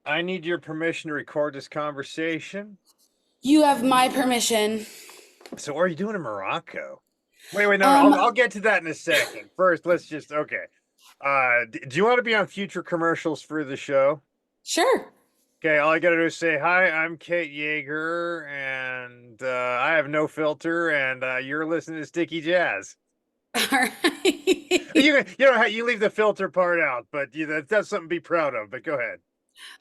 I need your permission to record this conversation. You have my permission. So, what are you doing in Morocco? Wait, no, Um, I'll get to that in a second. First, let's just okay. Do you want to be on future commercials for the show? sure. Okay, all I gotta do is say hi. I'm Kate Yeager, and I have no filter, and you're listening to Sticky Jazz. All right. You know how you leave the filter part out, but that's something to be proud of. But go ahead.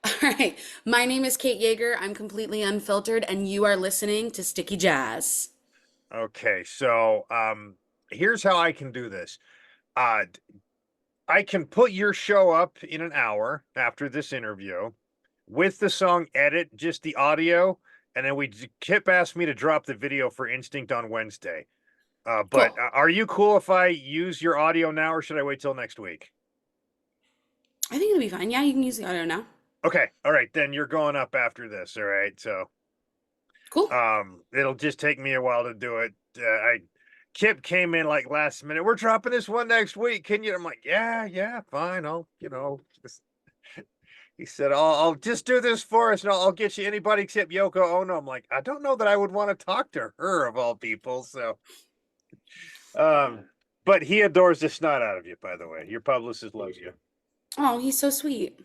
All right. My name is Kate Yeager. I'm completely unfiltered, and you are listening to Sticky Jazz. Okay, so here's how I can do this. Uh, I can put your show up in an hour after this interview with the song edit, just the audio, and then Kip asked me to drop the video for Instinct on Wednesday. But Cool. are you cool if I use your audio now, or should I wait till next week? I think it'll be fine. Yeah, you can use the audio now. Okay, all right, then you're going up after this. All right, so Cool. it'll just take me a while to do it. I Kip came in like last minute. We're dropping this one next week. Can you? I'm like, yeah, fine. Just he said, I'll just do this for us and I'll get you anybody except Yoko Ono. I'm like, I don't know that I would want to talk to her of all people. So, um, but he adores the snot out of you, by the way. Your publicist loves you. Oh, he's so sweet.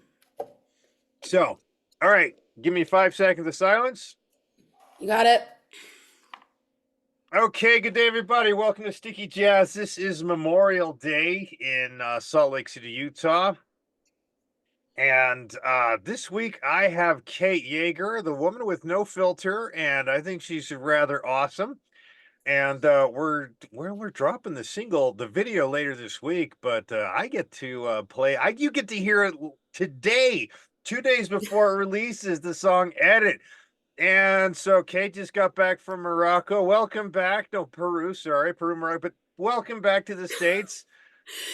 So, all right, give me 5 seconds of silence. You got it. Okay, good day, everybody. Welcome to Sticky Jazz. This is Memorial Day in Salt Lake City, Utah. And this week I have Kate Yeager, the woman with no filter, and I think she's rather awesome. And we're dropping the video later this week, but I get to you get to hear it today, 2 days before it releases the song edit. And so Kate just got back from Morocco. Welcome back. No, Peru, sorry, Peru, Morocco, but welcome back to the States.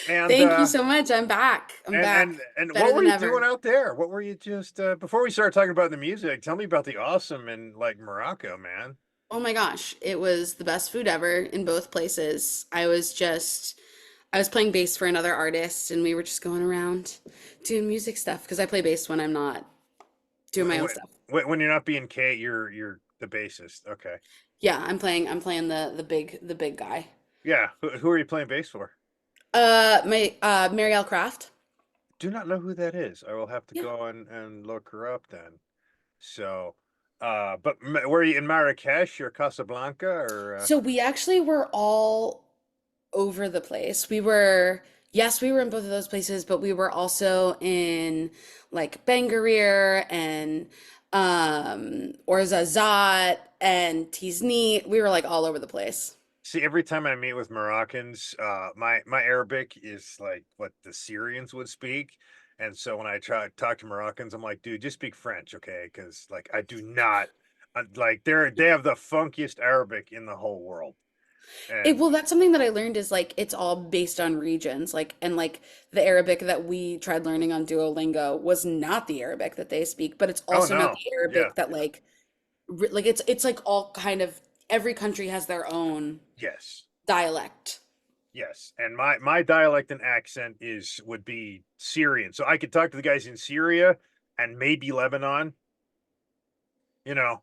And Thank you so much. I'm back. I'm and back. and and Better what were than you doing ever. out there? What were you just before we start talking about the music? Tell me about the awesome in like Morocco, man. Oh my gosh, it was the best food ever in both places. I was playing bass for another artist and we were just going around doing music stuff because I play bass when I'm not doing my own stuff. When you're not being Kate, you're the bassist. Okay, Yeah, I'm playing the big guy. yeah. Who are you playing bass for? My Marielle Craft. Do not know who that is. I will have to Yeah. go and look her up then. So, but were you in Marrakesh or Casablanca or? So we actually were all over the place. Yes, we were in both of those places, but we were also in like Bangarir and Ouarzazate and Tizni. We were like all over the place. See, every time I meet with Moroccans, my Arabic is like what the Syrians would speak. And so when I try to talk to Moroccans, I'm like, dude, just speak French, okay? Because like I do not like they have the funkiest Arabic in the whole world. And Well, that's something that I learned is like it's all based on regions. Like the Arabic that we tried learning on Duolingo was not the Arabic that they speak, but it's oh also not no, the yeah, Arabic that like it's like all kind of every country has their own yes, dialect. yes. And my dialect and accent would be Syrian. So I could talk to the guys in Syria and maybe Lebanon, you know.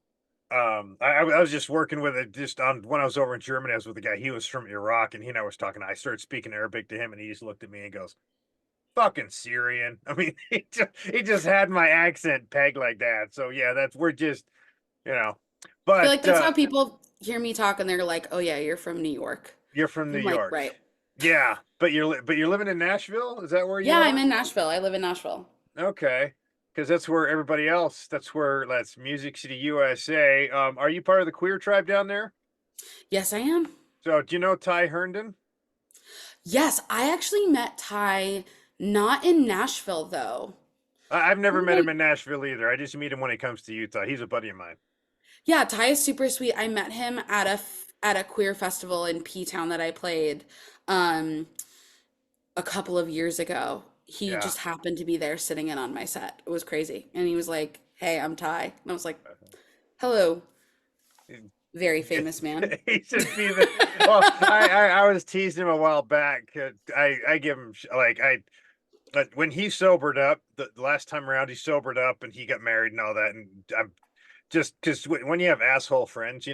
I was just working with it just on when I was over in Germany. I was with a guy. He was from Iraq, and he and I was talking. I started speaking Arabic to him, and he just looked at me and goes, "Fucking Syrian." I mean, he just had my accent pegged like that. So yeah, we're just you know. I feel But like that's how people hear me talk and they're like, "Oh yeah, you're from New York." you're from New I'm like, York, "Right." yeah. But you're living in Nashville. Is that where Yeah, you I'm are? in Nashville. I live in Nashville. Okay, because that's where everybody else. That's Music City, USA. Are you part of the queer tribe down there? Yes, I am. So do you know Ty Herndon? Yes, I actually met Ty not in Nashville though. I've never Who met did him I in Nashville either. I just meet him when he comes to Utah. He's a buddy of mine. Yeah, Ty is super sweet. I met him at a queer festival in P Town that I played um a couple of years ago. He Yeah. just happened to be there sitting in on my set. It was crazy. And he was like, "Hey, I'm Ty." And I was like, "Hello, very famous man." He should be the. Well, I was teasing him a while back. I give him like when he sobered up, the last time around he sobered up and he got married and all that, and I'm just because when you have asshole friends,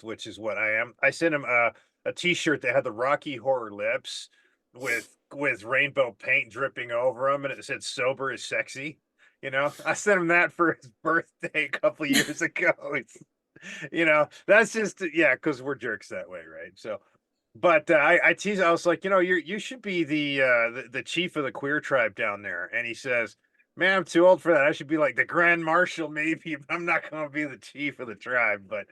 which is what I am. I sent him a T-shirt that had the Rocky Horror lips with rainbow paint dripping over them, and it said "sober is sexy." I sent him that for his birthday a couple years ago. That's just, yeah, because we're jerks that way, right? So, but I tease. I was like, you should be the chief of the queer tribe down there. And he says, "Man, I'm too old for that. I should be like the grand marshal, maybe. But I'm not going to be the chief of the tribe." But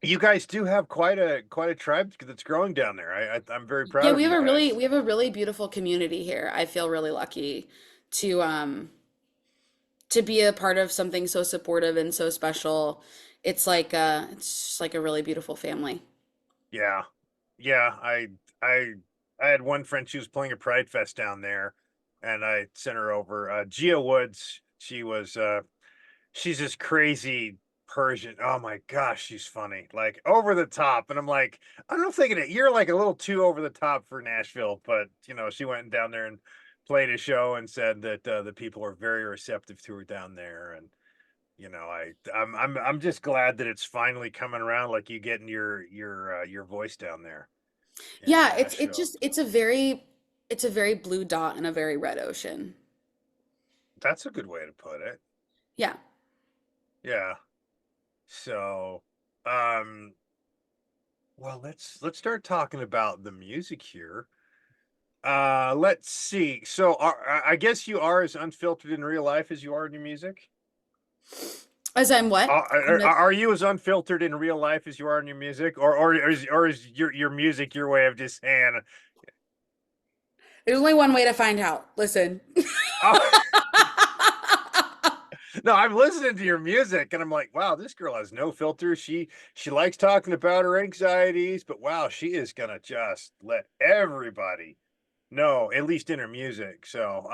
you guys do have quite a tribe that's growing down there. I'm very Yeah, proud of you guys. we have a really beautiful community here. I feel really lucky to to be a part of something so supportive and so special. It's just like a really beautiful family. Yeah, yeah. I I had one friend. She was playing a Pride Fest down there, and I sent her over. Gia Woods. She's this crazy Persian. Oh my gosh, she's funny, like over the top. And I'm like, I'm thinking it. You're like a little too over the top for Nashville, but she went down there and played a show and said that the people are very receptive to her down there. And I'm just glad that it's finally coming around. Like you getting your voice down there in Yeah, Nashville. it's a very blue dot in a very red ocean. That's a good way to put it. Yeah. Yeah. So, um, well, let's start talking about the music here. Let's see. So, I guess you are as unfiltered in real life as you are in your music. As I'm what? Are you as unfiltered in real life as you are in your music, or is your music your way of just saying, There's only one way to find out. Listen. oh, no, I'm listening to your music and I'm like, wow, this girl has no filter. She likes talking about her anxieties, but wow, she is gonna just let everybody know, at least in her music. So,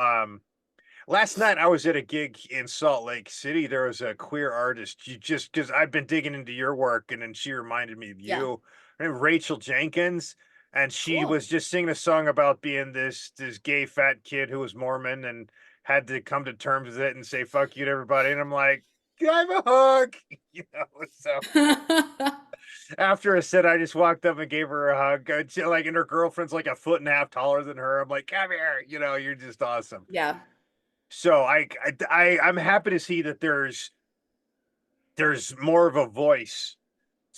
last night I was at a gig in Salt Lake City. There was a queer artist. You just because I've been digging into your work, and then she reminded me of Yeah. you. Her name Rachel Jenkins, and she Cool. was just singing a song about being this gay fat kid who was Mormon and had to come to terms with it and say fuck you to everybody. And I'm like, can I have a hug? So after a set, I just walked up and gave her a hug. And her girlfriend's like a foot and a half taller than her. I'm like, come here, you're just awesome. Yeah. So I'm happy to see that there's more of a voice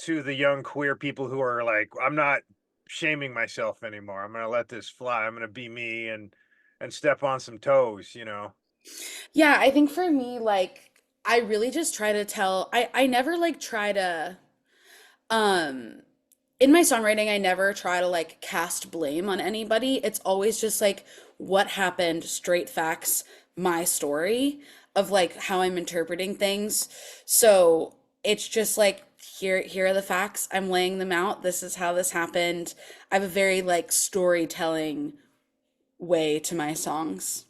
to the young queer people who are like, I'm not shaming myself anymore. I'm gonna let this fly. I'm gonna be me and step on some toes. Yeah, I think for me, like, I really just try to I never like try to, um, in my songwriting, I never try to like cast blame on anybody. It's always just like what happened, straight facts, my story of like how I'm interpreting things. So it's just like, here are the facts. I'm laying them out. This is how this happened. I have a very like storytelling way to my songs.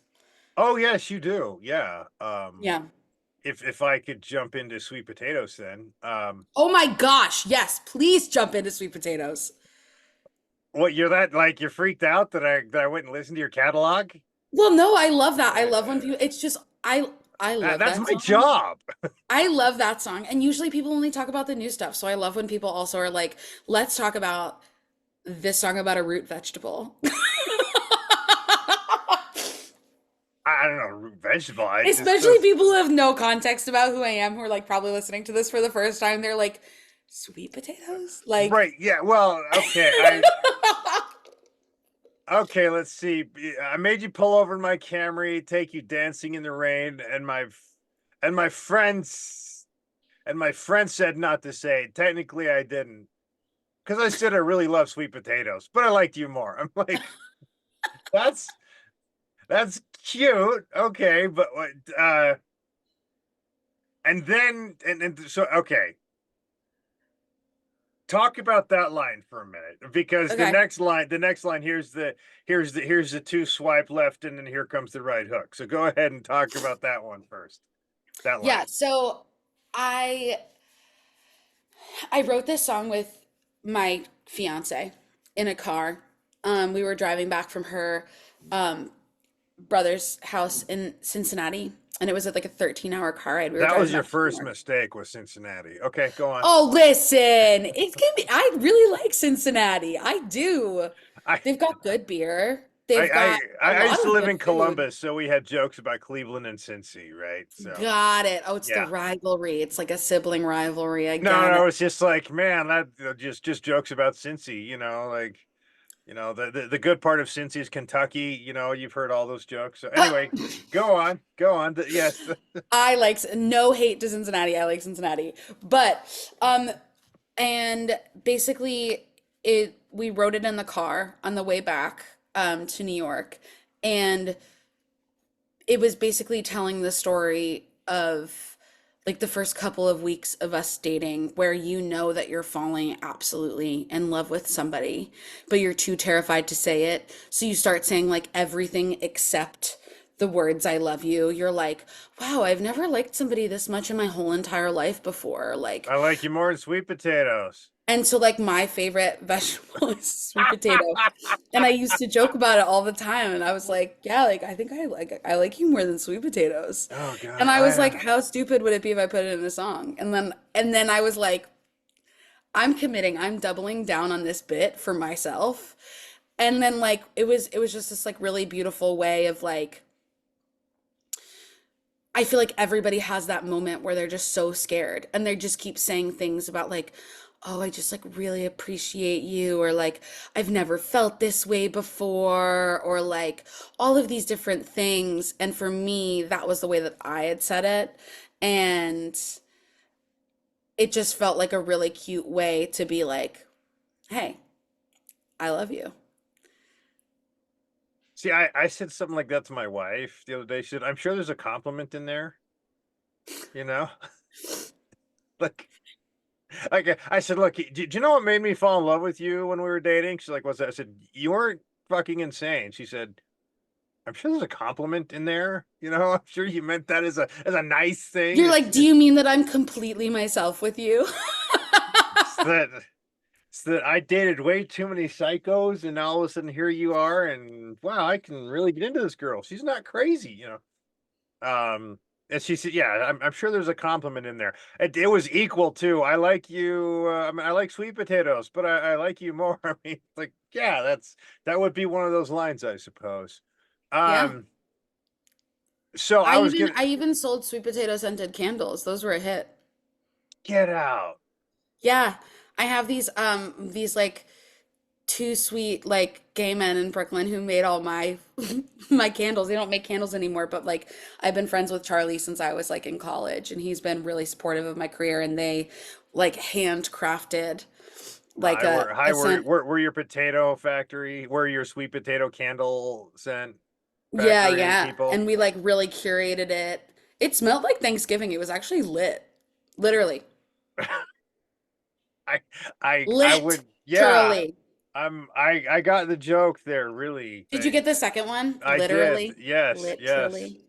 Oh yes, you do. Yeah. Yeah. If I could jump into sweet potatoes, then Oh my gosh, yes, please jump into sweet potatoes. what you're that like you're freaked out that I went and listened to your catalog. Well, no, I love that. I love when people, it's just, I love That's that my song. job. I love that song. And usually people only talk about the new stuff. So I love when people also are like, let's talk about this song about a root vegetable. I don't know, root vegetable. I just Especially people who have no context about who I am, who are like probably listening to this for the first time. They're like, sweet potatoes? Like, right. Yeah. Well, okay. Okay, let's see. I made you pull over in my Camry, take you dancing in the rain, and my friend said not to say. Technically, I didn't, because I said I really love sweet potatoes, but I liked you more. I'm like, that's that's cute. Okay, but what? And then and so okay, talk about that line for a minute, because the okay. next line, here's the two swipe left, and then here comes the right hook. So go ahead and talk about that one first. That Yeah. line. So I I wrote this song with my fiance in a car. We were driving back from her brother's house in Cincinnati, and it was like a 13-hour car ride. We were That was driving your back to New first York. mistake with Cincinnati. Okay, go on. Oh, listen, it's gonna be. I really like Cincinnati. I do. I They've got good beer. I They've I got a I lot used to of live good in food. Columbus, so we had jokes about Cleveland and Cincy, right? So Got it. Oh, it's the yeah. rivalry. It's like a sibling rivalry. I No, get it. no, it's just like, man, that just jokes about Cincy, like the good part of Cincy is Kentucky, you've heard all those jokes. So anyway, go on. Yes. I like no hate to Cincinnati. I like Cincinnati. But and basically it we wrote it in the car on the way back to New York, and it was basically telling the story of like the first couple of weeks of us dating where you know that you're falling absolutely in love with somebody, but you're too terrified to say it. So you start saying like everything except the words I love you. You're like, wow, I've never liked somebody this much in my whole entire life before. Like, I like you more than sweet potatoes. and so like my favorite vegetable is sweet potato. And I used to joke about it all the time. And I was like, yeah, like I think I like you more than sweet potatoes. Oh God, And I was like, how stupid would it be if I put it in a song? And then I was like, I'm committing, I'm doubling down on this bit for myself. And then like it was just this like really beautiful way of like I feel like everybody has that moment where they're just so scared and they just keep saying things about like, oh, I just like really appreciate you, or like, I've never felt this way before, or like all of these different things. And for me, that was the way that I had said it. And it just felt like a really cute way to be like, hey, I love you. See, I said something like that to my wife the other day. She said, "I'm sure there's a compliment in there," you know, like. Like I said, look, do you know what made me fall in love with you when we were dating? She's like, what's that? I said, you weren't fucking insane. She said, I'm sure there's a compliment in there. I'm sure you meant that as a nice thing. You're like, do you mean that I'm completely myself with you? It's that it's that I dated way too many psychos, and now all of a sudden here you are, and wow, I can really get into this girl. She's not crazy. And she said, "Yeah, I'm sure there's a compliment in there. It was equal to I like you. I mean, I like sweet potatoes, but I like you more. I mean, like, yeah, that would be one of those lines, I suppose. Yeah. Um, so I I was even gonna I even sold sweet potato scented candles. Those were a hit. get out. Yeah. I have these like two sweet like gay men in Brooklyn who made all my my candles. They don't make candles anymore, but like I've been friends with Charlie since I was like in college, and he's been really supportive of my career, and they like handcrafted like Hi, a scent. where your potato factory, where your sweet potato candle scent Yeah, factory yeah. people. And we like really curated it. It smelled like Thanksgiving. It was actually lit. Literally. I I would, yeah. Literally. I got the joke there, really. Did you get the second one? I did. Literally. Yes, yes. Literally.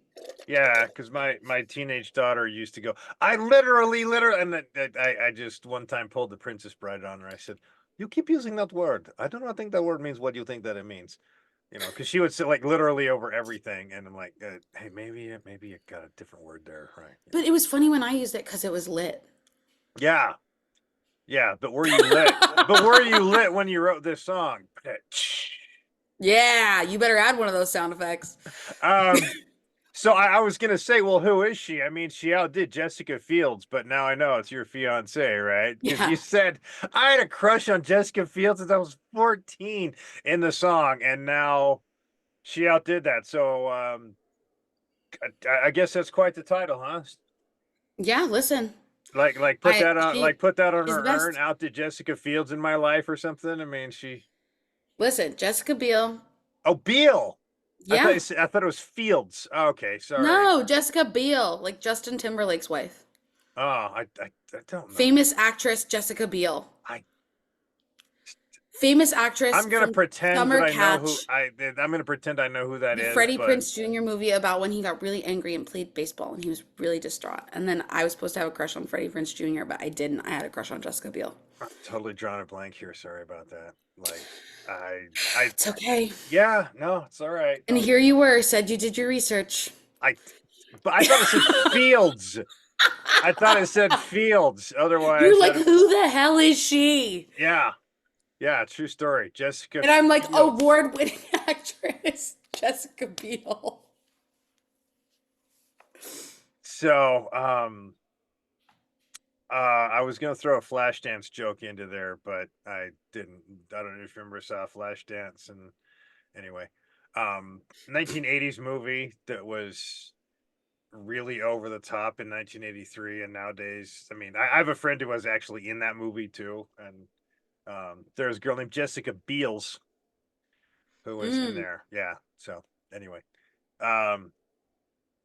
Yeah, because my teenage daughter used to go, I literally, and then I just one time pulled the Princess Bride on her. I said, "You keep using that word. I do not think that word means what you think that it means." Because she would say like literally over everything, and I'm like, "Hey, maybe you got a different word there, right?" But it was funny when I used it because it was lit. Yeah, yeah. But were you lit? But were you lit when you wrote this song? Yeah, you better add one of those sound effects. Um, So I was gonna say, well, who is she? I mean, she outdid Jessica Fields, but now I know it's your fiance, right? Because Yeah. you said I had a crush on Jessica Fields since I was 14 in the song, and now she outdid that. So I guess that's quite the title, huh? Yeah, listen. Like put I that on, she put that on she's the her urn. best. Outdid Jessica Fields in my life or something. I mean, she. Listen, Jessica Biel. Oh, Beale. Yeah. I thought it was Fields. Okay, sorry. No, Jessica Biel, like Justin Timberlake's wife. Oh, I don't know. Famous actress Jessica Biel. I Famous actress I'm gonna from pretend that Summer I know who Catch, I'm gonna pretend I know who that the is, Freddie but Prinze Jr. movie about when he got really angry and played baseball and he was really distraught. And then I was supposed to have a crush on Freddie Prinze Jr., but I didn't. I had a crush on Jessica Biel. I'm totally drawing a blank here. Sorry about that. Like, I It's okay. yeah, no, it's all right. And here you were, said you did your research. I but I thought it said Fields. I thought it said Fields. You're Otherwise, like, I'd who the hell is she? yeah, yeah, true story. Jessica And I'm like, Fields. award-winning actress Jessica Biel. So, I was gonna throw a Flashdance joke into there, but I didn't. I don't know if you remember saw Flashdance, and anyway, 1980s movie that was really over the top in 1983, and nowadays, I mean, I have a friend who was actually in that movie too, and there's a girl named Jessica Biels who was in Mm. there. Yeah. So anyway, um,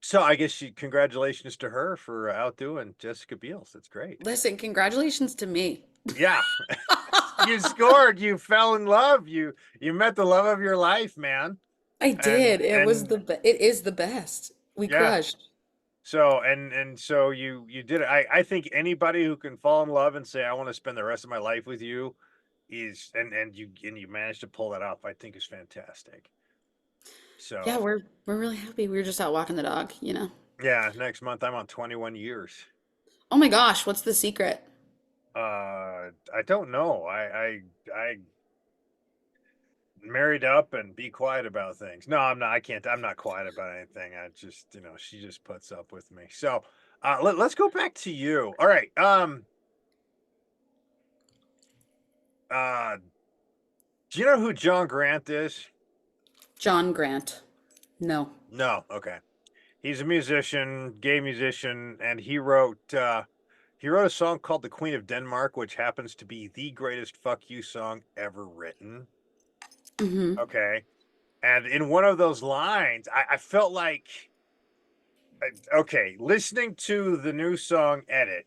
so I guess congratulations to her for outdoing Jessica Biels. That's great. Listen, congratulations to me. Yeah, you scored. You fell in love. You met the love of your life, man. I did. And It is the best. We yeah. crushed. So and so you did it. I think anybody who can fall in love and say I want to spend the rest of my life with you is and you managed to pull that off. I think is fantastic. Yeah, So we're really happy. We were just out walking the dog, you know. yeah, next month I'm on 21 years. Oh my gosh, what's the secret? I don't know. I married up and be quiet about things. No, I'm not. I can't. I'm not quiet about anything. I just, she just puts up with me. So, let's go back to you. All right. Uh, do you know who John Grant is? John Grant. No. No. Okay. He's a musician, gay musician, and he wrote a song called "The Queen of Denmark," which happens to be the greatest "fuck you" song ever written. Mm-hmm. Okay. And in one of those lines, I felt like, okay, listening to the new song edit,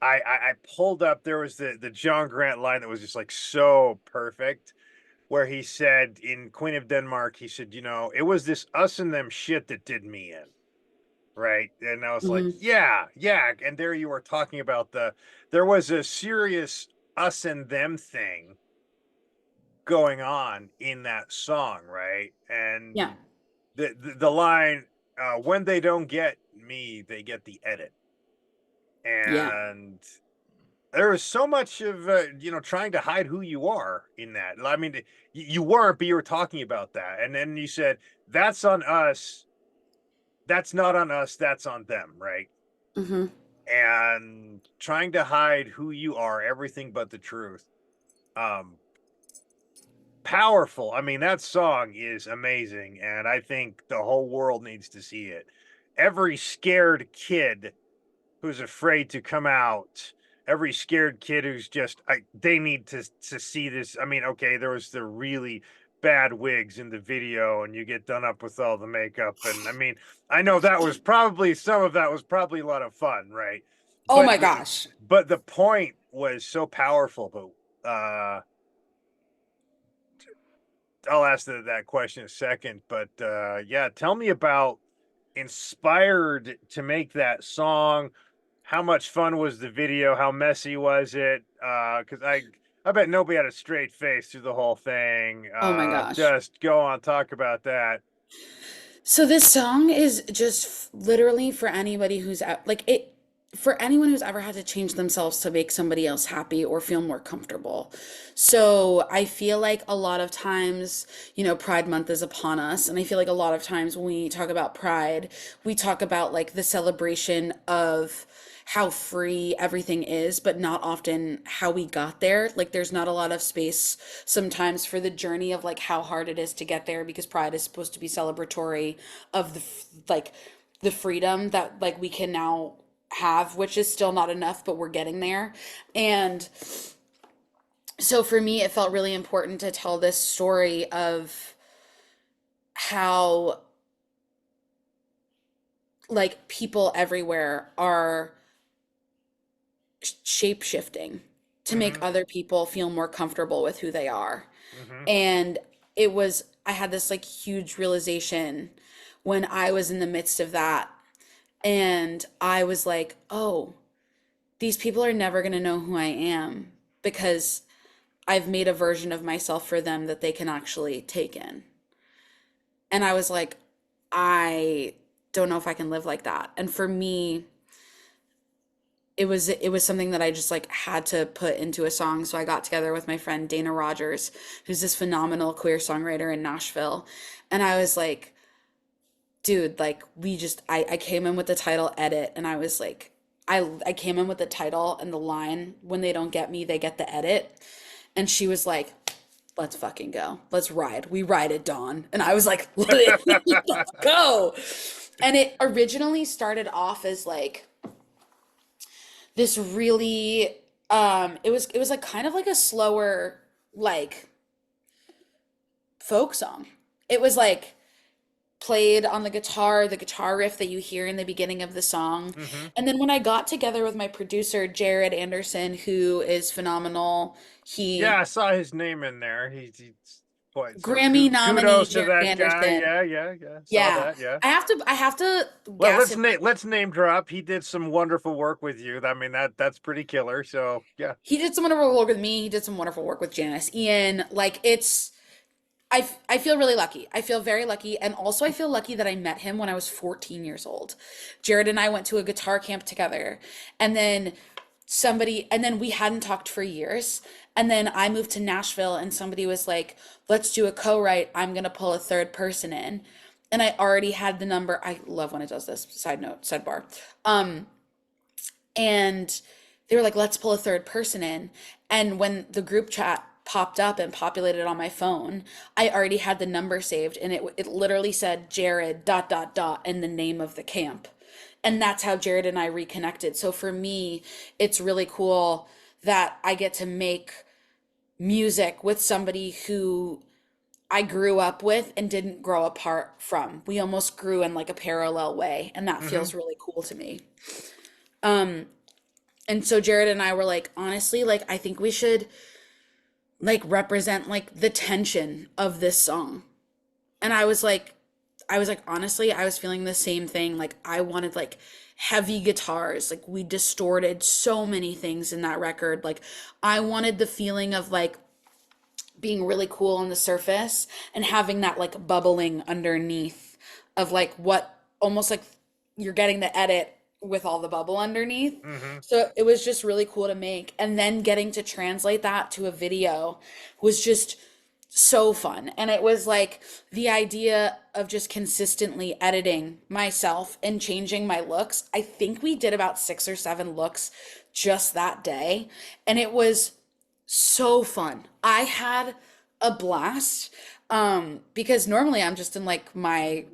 I pulled up, there was the John Grant line that was just like so perfect, where he said in Queen of Denmark, he said, it was this us and them shit that did me in. Right. And I was like, Mm-hmm. yeah, yeah. And there you were talking about there was a serious us and them thing going on in that song, right? And Yeah. the line, when they don't get me, they get the edit. Yeah. And there was so much of trying to hide who you are in that. I mean, you weren't, but you were talking about that, and then you said that's on us. That's not on us. That's on them, right? Mm-hmm. And trying to hide who you are, everything but the truth. Um, Powerful. I mean, that song is amazing, and I think the whole world needs to see it. Every scared kid who's afraid to come out, every scared kid who's just they need to see this. I mean, okay, there was the really bad wigs in the video and you get done up with all the makeup, and I mean, I know that was probably some of that was probably a lot of fun, right? Oh But my gosh. the point was so powerful. But I'll ask that question in a second. But yeah, tell me about inspired to make that song. How much fun was the video? How messy was it? Because I bet nobody had a straight face through the whole thing. Oh my gosh. Just go on, talk about that. So this song is just literally for anybody who's like it for anyone who's ever had to change themselves to make somebody else happy or feel more comfortable. So I feel like a lot of times, Pride Month is upon us, and I feel like a lot of times when we talk about Pride, we talk about like the celebration of how free everything is, but not often how we got there. Like there's not a lot of space sometimes for the journey of like how hard it is to get there, because Pride is supposed to be celebratory of like the freedom that like we can now have, which is still not enough, but we're getting there. And so for me, it felt really important to tell this story of how like people everywhere are shape shifting to make Mm-hmm. other people feel more comfortable with who they are. Mm-hmm. And I had this like huge realization when I was in the midst of that. And I was like, oh, these people are never going to know who I am because I've made a version of myself for them that they can actually take in. And I was like, I don't know if I can live like that. And for me, it was something that I just like had to put into a song. So I got together with my friend Dana Rogers, who's this phenomenal queer songwriter in Nashville. And I was like, dude, like I came in with the title Edit, and I was like, I came in with the title and the line, when they don't get me, they get the edit. And she was like, let's fucking go. Let's ride. We ride at dawn. And I was like, let's go. And it originally started off as like this really it was like kind of like a slower, like, folk song. It was like played on the guitar riff that you hear in the beginning of the song. Hmm. And then when I got together with my producer, Jared Anderson, who is phenomenal, Yeah, he I saw his name in there. He's quite so Grammy nominee kudos to Jared that guy. Anderson. Yeah, yeah, yeah. Saw Yeah. that. Yeah. I have to Well, gas him. let's name drop. He did some wonderful work with you. I mean, that's pretty killer. So yeah. He did some wonderful work with me. He did some wonderful work with Janice Ian. Like, I feel really lucky. I feel very lucky. And also, I feel lucky that I met him when I was 14 years old. Jared and I went to a guitar camp together. And then and then we hadn't talked for years. And then I moved to Nashville, and somebody was like, let's do a co-write. I'm going to pull a third person in. And I already had the number. I love when it does this. Side note, sidebar. Um, and they were like, let's pull a third person in. And when the group chat popped up and populated on my phone, I already had the number saved, and it literally said Jared dot dot dot and the name of the camp. And that's how Jared and I reconnected. So for me, it's really cool that I get to make music with somebody who I grew up with and didn't grow apart from. We almost grew in like a parallel way, and that Hmm. feels really cool to me. Um, and so Jared and I were like, honestly, like, I think we should like represent like the tension of this song. And I was like, honestly, I was feeling the same thing. Like, I wanted like heavy guitars. Like, we distorted so many things in that record. Like, I wanted the feeling of like being really cool on the surface and having that like bubbling underneath of like what almost like you're getting the edit with all the bubble underneath. Hmm. So it was just really cool to make. And then getting to translate that to a video was just so fun. And it was like the idea of just consistently editing myself and changing my looks. I think we did about 6 or 7 looks just that day. And it was so fun. I had a blast. Because normally I'm just in like my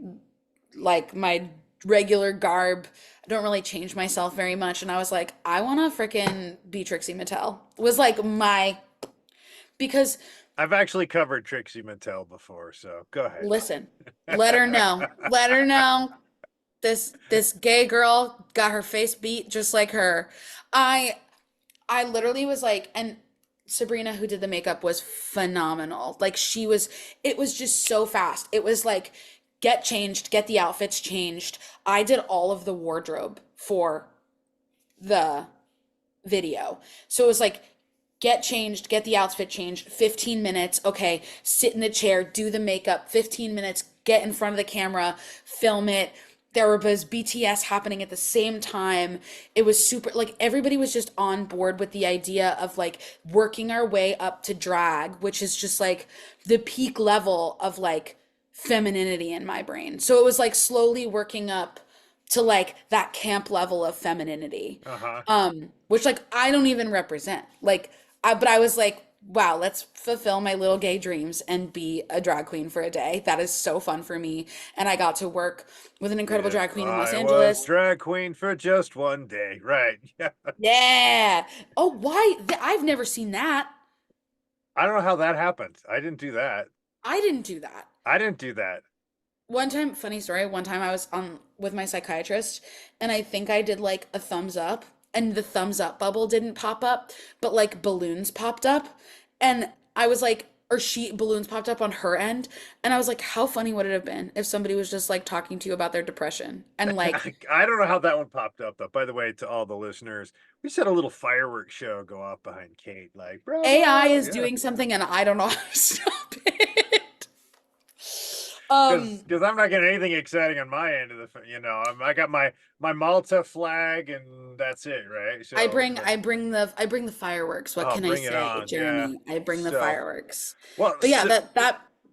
regular garb. I don't really change myself very much. And I was like, I want to freaking be Trixie Mattel. Was like my because I've actually covered Trixie Mattel before, so go ahead. listen, let her know. Let her know this gay girl got her face beat just like her. I I literally was like, and Sabrina, who did the makeup, was phenomenal. Like, it was just so fast. It was like, get changed, get the outfits changed. I did all of the wardrobe for the video. So it was like, get changed, get the outfit changed, 15 minutes. Okay, sit in the chair, do the makeup, 15 minutes, get in front of the camera, film it. There was BTS happening at the same time. It was super, like, everybody was just on board with the idea of like working our way up to drag, which is just like the peak level of like femininity in my brain. So it was like slowly working up to like that camp level of femininity. Uh-huh. Which like I don't even represent. But I was like, wow, let's fulfill my little gay dreams and be a drag queen for a day. That is so fun for me. And I got to work with an incredible If drag queen in Los I was Angeles. drag queen for just one day, right? Yeah. Yeah. Oh, why? I've never seen that. I don't know how that happened. I didn't do that. I didn't do that. I didn't do that. One time, funny story, one time I was on with my psychiatrist, and I think I did like a thumbs up, and the thumbs up bubble didn't pop up, but like balloons popped up. And I was like, or she balloons popped up on her end, and I was like, how funny would it have been if somebody was just like talking to you about their depression and like I don't know how that one popped up though. By the way, to all the listeners, we just had a little fireworks show go off behind Kate, like AI bravo, is yeah. doing something and I don't know how to stop it. Because I'm not getting anything exciting on my end of I got my Malta flag and that's it, right? I So, bring but I bring the I bring the fireworks. What can I bring it say, on, yeah. Jeremy? I bring the So, fireworks. well, But yeah, so,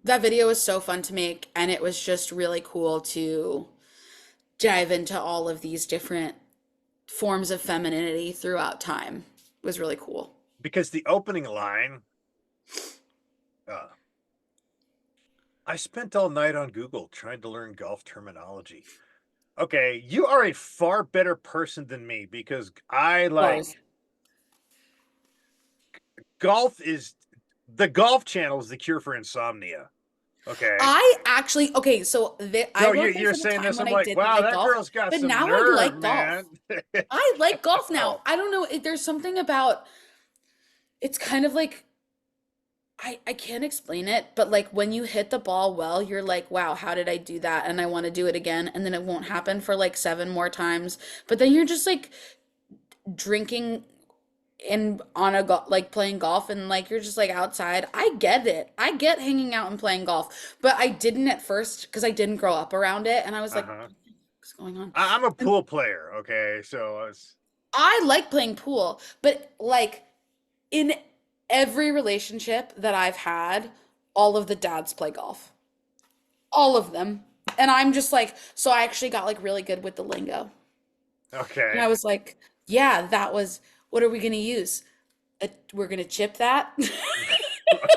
that video was so fun to make, and it was just really cool to dive into all of these different forms of femininity throughout time. It was really cool. because the opening line, uh, I spent all night on Google trying to learn golf terminology. Okay, you are a far better person than me because I Bars. like golf is the golf channel is the cure for insomnia. Okay. I actually okay, so I No, wrote you're this at a saying time this. when I'm I like, didn't wow, like that golf, girl's got but some now I nerve, like man. golf. I like golf now. Oh, I don't know. There's something about it's kind of like I can't explain it, but like when you hit the ball well, you're like, wow, how did I do that? And I want to do it again. And then it won't happen for like seven more times. But then you're just like drinking and on a like playing golf and like you're just like outside. I get it. I get hanging out and playing golf, but I didn't at first because I didn't grow up around it. And I was like, uh-huh. what's going on? I'm a And pool player, okay? So it's I like playing pool, but like in every relationship that I've had, all of the dads play golf. All of them. And I'm just like, so I actually got like really good with the lingo. And okay. I was like, yeah, that was, what are we going to use? We're going to chip that.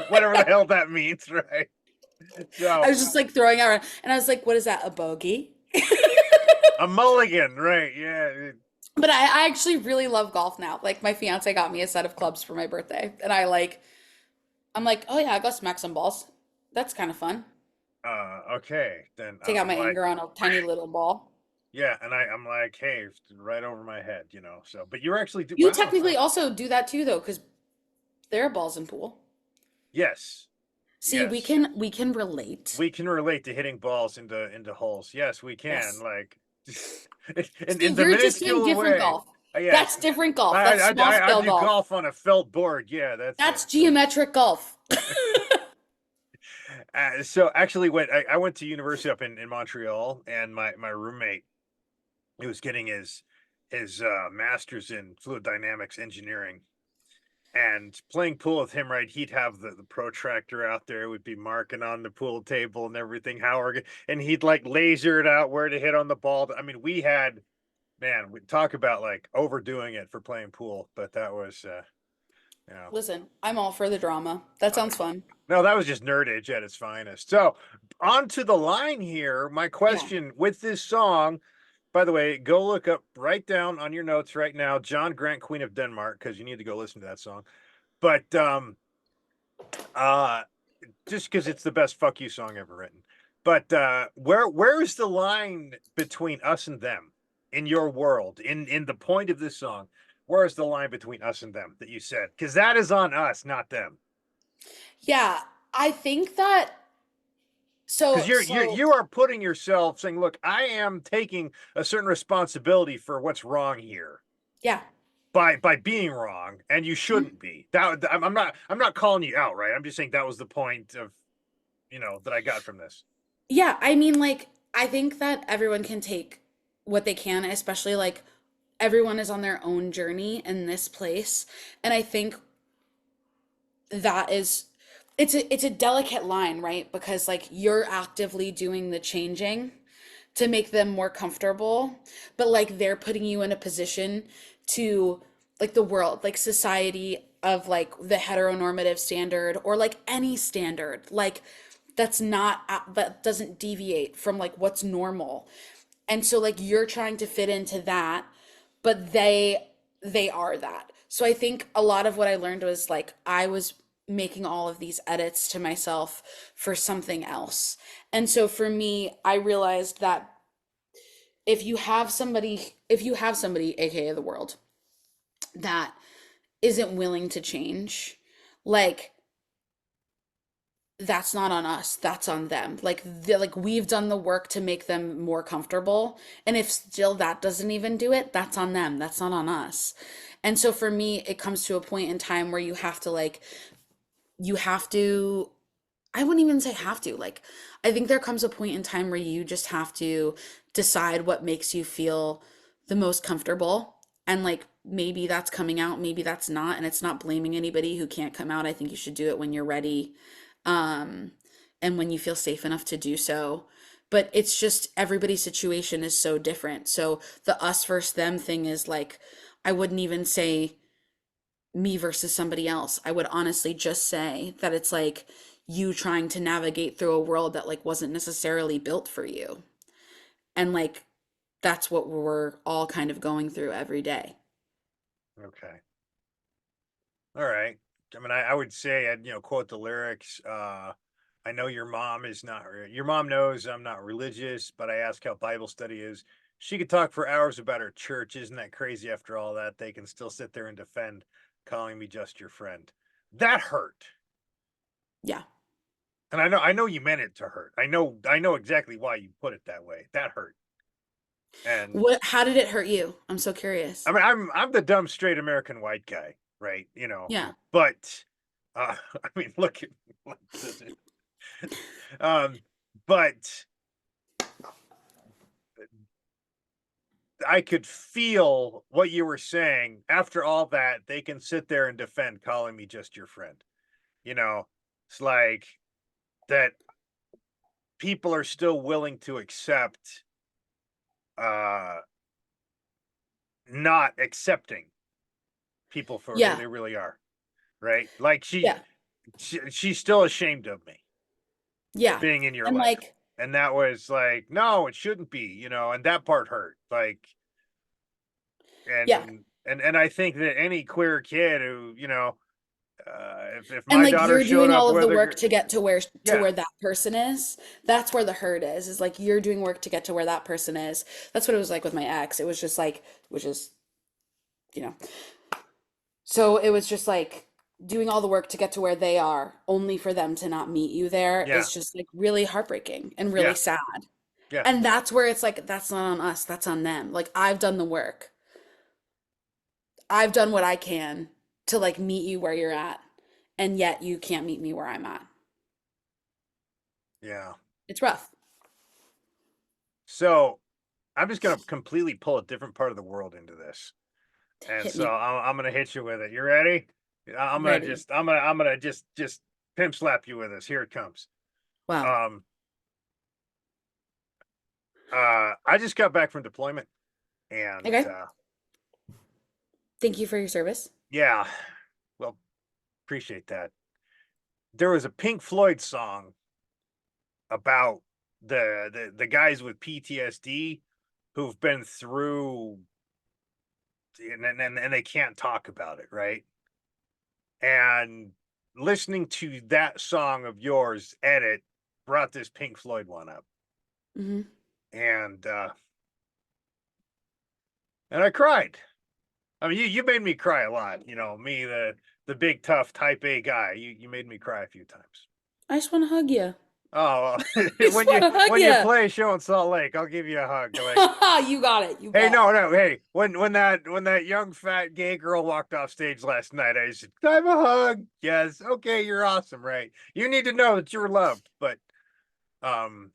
Whatever the hell that means, right? I So was just like throwing out, and I was like, what is that, a bogey? a mulligan, right? Yeah. But I actually really love golf now. Like my fiance got me a set of clubs for my birthday, and I'm like, oh yeah, I go smack some balls. That's kind of fun. Okay. Then Take out I'm my like, anger on a tiny little ball. yeah, and I'm like, hey, it's right over my head, you know. So, but you're actually You wow. technically also do that too, though, because there are balls in pool. Yes. See, Yes. we can relate. We can relate to hitting balls into holes. Yes, we can. Yes. Like See, in the you're just doing minuscule different way. golf. Yes. That's different golf. That's small I scale do golf. golf on a felt board. Yeah, that's it. That's geometric golf. So actually, I went to university up in Montreal, and my roommate, he was getting his master's in fluid dynamics engineering, and playing pool with him, right? He'd have the protractor out there, would be marking on the pool table and everything, and he'd like laser it out where to hit on the ball. I mean, we had, man, we talk about like overdoing it for playing pool, but that was, you know, Listen, I'm all for the drama. That uh, sounds fun. no, that was just nerdage at its finest. So, on to the line here. My Yeah. question with this song, by the way, go look up, write down on your notes right now, John Grant, Queen of Denmark, because you need to go listen to that song. But uh just because it's the best fuck you song ever written. But where is the line between us and them in your world, in the point of this song? Where is the line between us and them that you said? Because that is on us, not them. Yeah, I think that Because so you are putting yourself saying, look, I am taking a certain responsibility for what's wrong here yeah. by being wrong, and you Mhm. shouldn't be. I'm not calling you out, right? I'm just saying that was the point of that I got from this. Yeah, I mean like I think that everyone can take what they can, especially like everyone is on their own journey in this place. And I think that is it's a delicate line, right? Because like you're actively doing the changing to make them more comfortable, but like they're putting you in a position to like the world, like society of like the heteronormative standard or like any standard, like that doesn't deviate from like what's normal. And so like you're trying to fit into that, but they are that. So I think a lot of what I learned was like I was making all of these edits to myself for something else. And so for me, I realized that if you have somebody, aka the world, that isn't willing to change, like that's not on us, that's on them. Like we've done the work to make them more comfortable, and if still that doesn't even do it, that's on them, that's not on us. And so for me, it comes to a point in time where you have to, I wouldn't even say have to, like, I think there comes a point in time where you just have to decide what makes you feel the most comfortable. And like maybe that's coming out, maybe that's not, and it's not blaming anybody who can't come out. I think you should do it when you're ready, um, and when you feel safe enough to do so. But it's just everybody's situation is so different. So the us versus them thing is like, I wouldn't even say me versus somebody else. I would honestly just say that it's like you trying to navigate through a world that like wasn't necessarily built for you. And like that's what we're all kind of going through every day. Okay. All right. I mean, I would say I'd, quote the lyrics. I know your mom is not, your mom knows I'm not religious, but I ask how Bible study is. She could talk for hours about her church. Isn't that crazy? After all that, they can still sit there and defend calling me just your friend. That hurt. Yeah. And I know you meant it to hurt. I know exactly why you put it that way. That hurt. And What, how did it hurt you? I'm so I curious. mean, I'm the dumb straight American white guy, right? Yeah. But I mean, look at like, um, but I could feel what you were saying. After all that, they can sit there and defend calling me just your friend. You know, it's like that people are still willing to accept uh not accepting people for who Yeah. they really are, right? Like Yeah. she's still ashamed of me Yeah. being in your And life. like, And that was like, no, it shouldn't be, and that part hurt. Like, yeah. and I think that any queer kid who, if And my like daughter you're showed doing up all of the with a work to get to yeah, where that person is. That's where the hurt is like you're doing work to get to where that person is. That's what it was like with my ex. It was just like, which is, you know. So it was just like doing all the work to get to where they are, only for them to not meet you there yeah, is just like really heartbreaking and really yeah, sad. yeah, And that's where it's like, that's not on us, that's on them. Like I've done the work. I've done what I can to like meet you where you're at, and yet you can't meet me where I'm at. yeah. It's rough. So I'm just gonna completely pull a different part of the world into this. And Hit so me. I'm gonna hit you with it. You ready? Ready. I'm gonna just pimp slap you with this. Here it comes. Wow. Um I just got back from deployment and Okay. Thank you for your service. yeah, well, appreciate that. There was a Pink Floyd song about the guys with PTSD who've been through and they can't talk about it, right? And listening to that song of yours edit brought this Pink Floyd one up. Hmm. And and I cried. I mean, you made me cry a lot. Me, the big tough type A guy. You made me cry a few times. I just want to hug you. Oh, I well, just want to hug when you you. play a show in Salt Lake, I'll give you a hug. Like, You got it. You hey, bet. no, no, hey, when that young fat gay girl walked off stage last night, I said, "Can I have a hug?" Yes, okay, you're awesome, right? You need to know that you're loved, but um,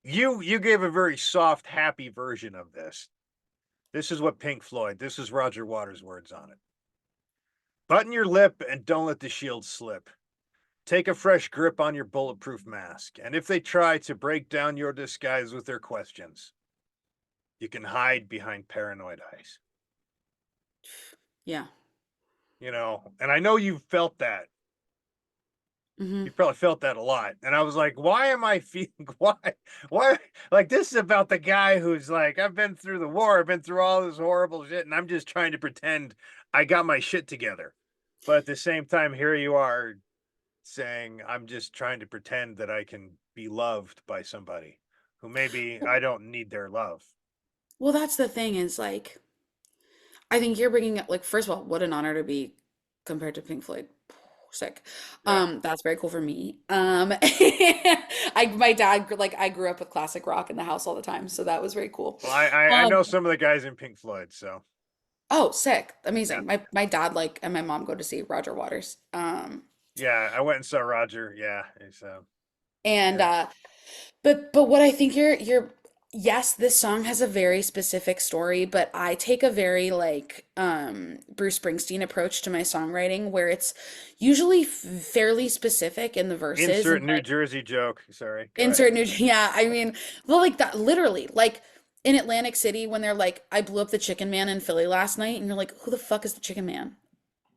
you gave a very soft, happy version of this. This is what Pink Floyd. This is Roger Waters' words on it. Button your lip and don't let the shield slip. Take a fresh grip on your bulletproof mask, and if they try to break down your disguise with their questions, you can hide behind paranoid eyes. Yeah. And I know you've felt that. Hmm. You probably felt that a lot. And I was like, why am I feeling why like this is about the guy who's like, I've been through the war, I've been through all this horrible shit, and I'm just trying to pretend I got my shit together. But at the same time, here you are saying I'm just trying to pretend that I can be loved by somebody who maybe I don't need their love. Well, that's the thing is like, I think you're bringing up, like, first of all, what an honor to be compared to Pink Floyd. Sick. Yeah. That's very cool for me. My dad, like, I grew up with classic rock in the house all the time, so that was very cool. Well, I Um, know some of the guys in Pink Floyd, so oh, sick. yeah. Amazing. My dad, like, and my mom go to see Roger Waters. Yeah, I went and saw Roger. Yeah, so And yeah. but what I think you're yes, this song has a very specific story, but I take a very like Bruce Springsteen approach to my songwriting where it's usually fairly specific in the verses Insert and New like Jersey joke. Sorry, go ahead. insert new yeah, I mean, well like that literally like in Atlantic City when they're like I blew up the Chicken Man in Philly last night and you're like who the fuck is the Chicken Man?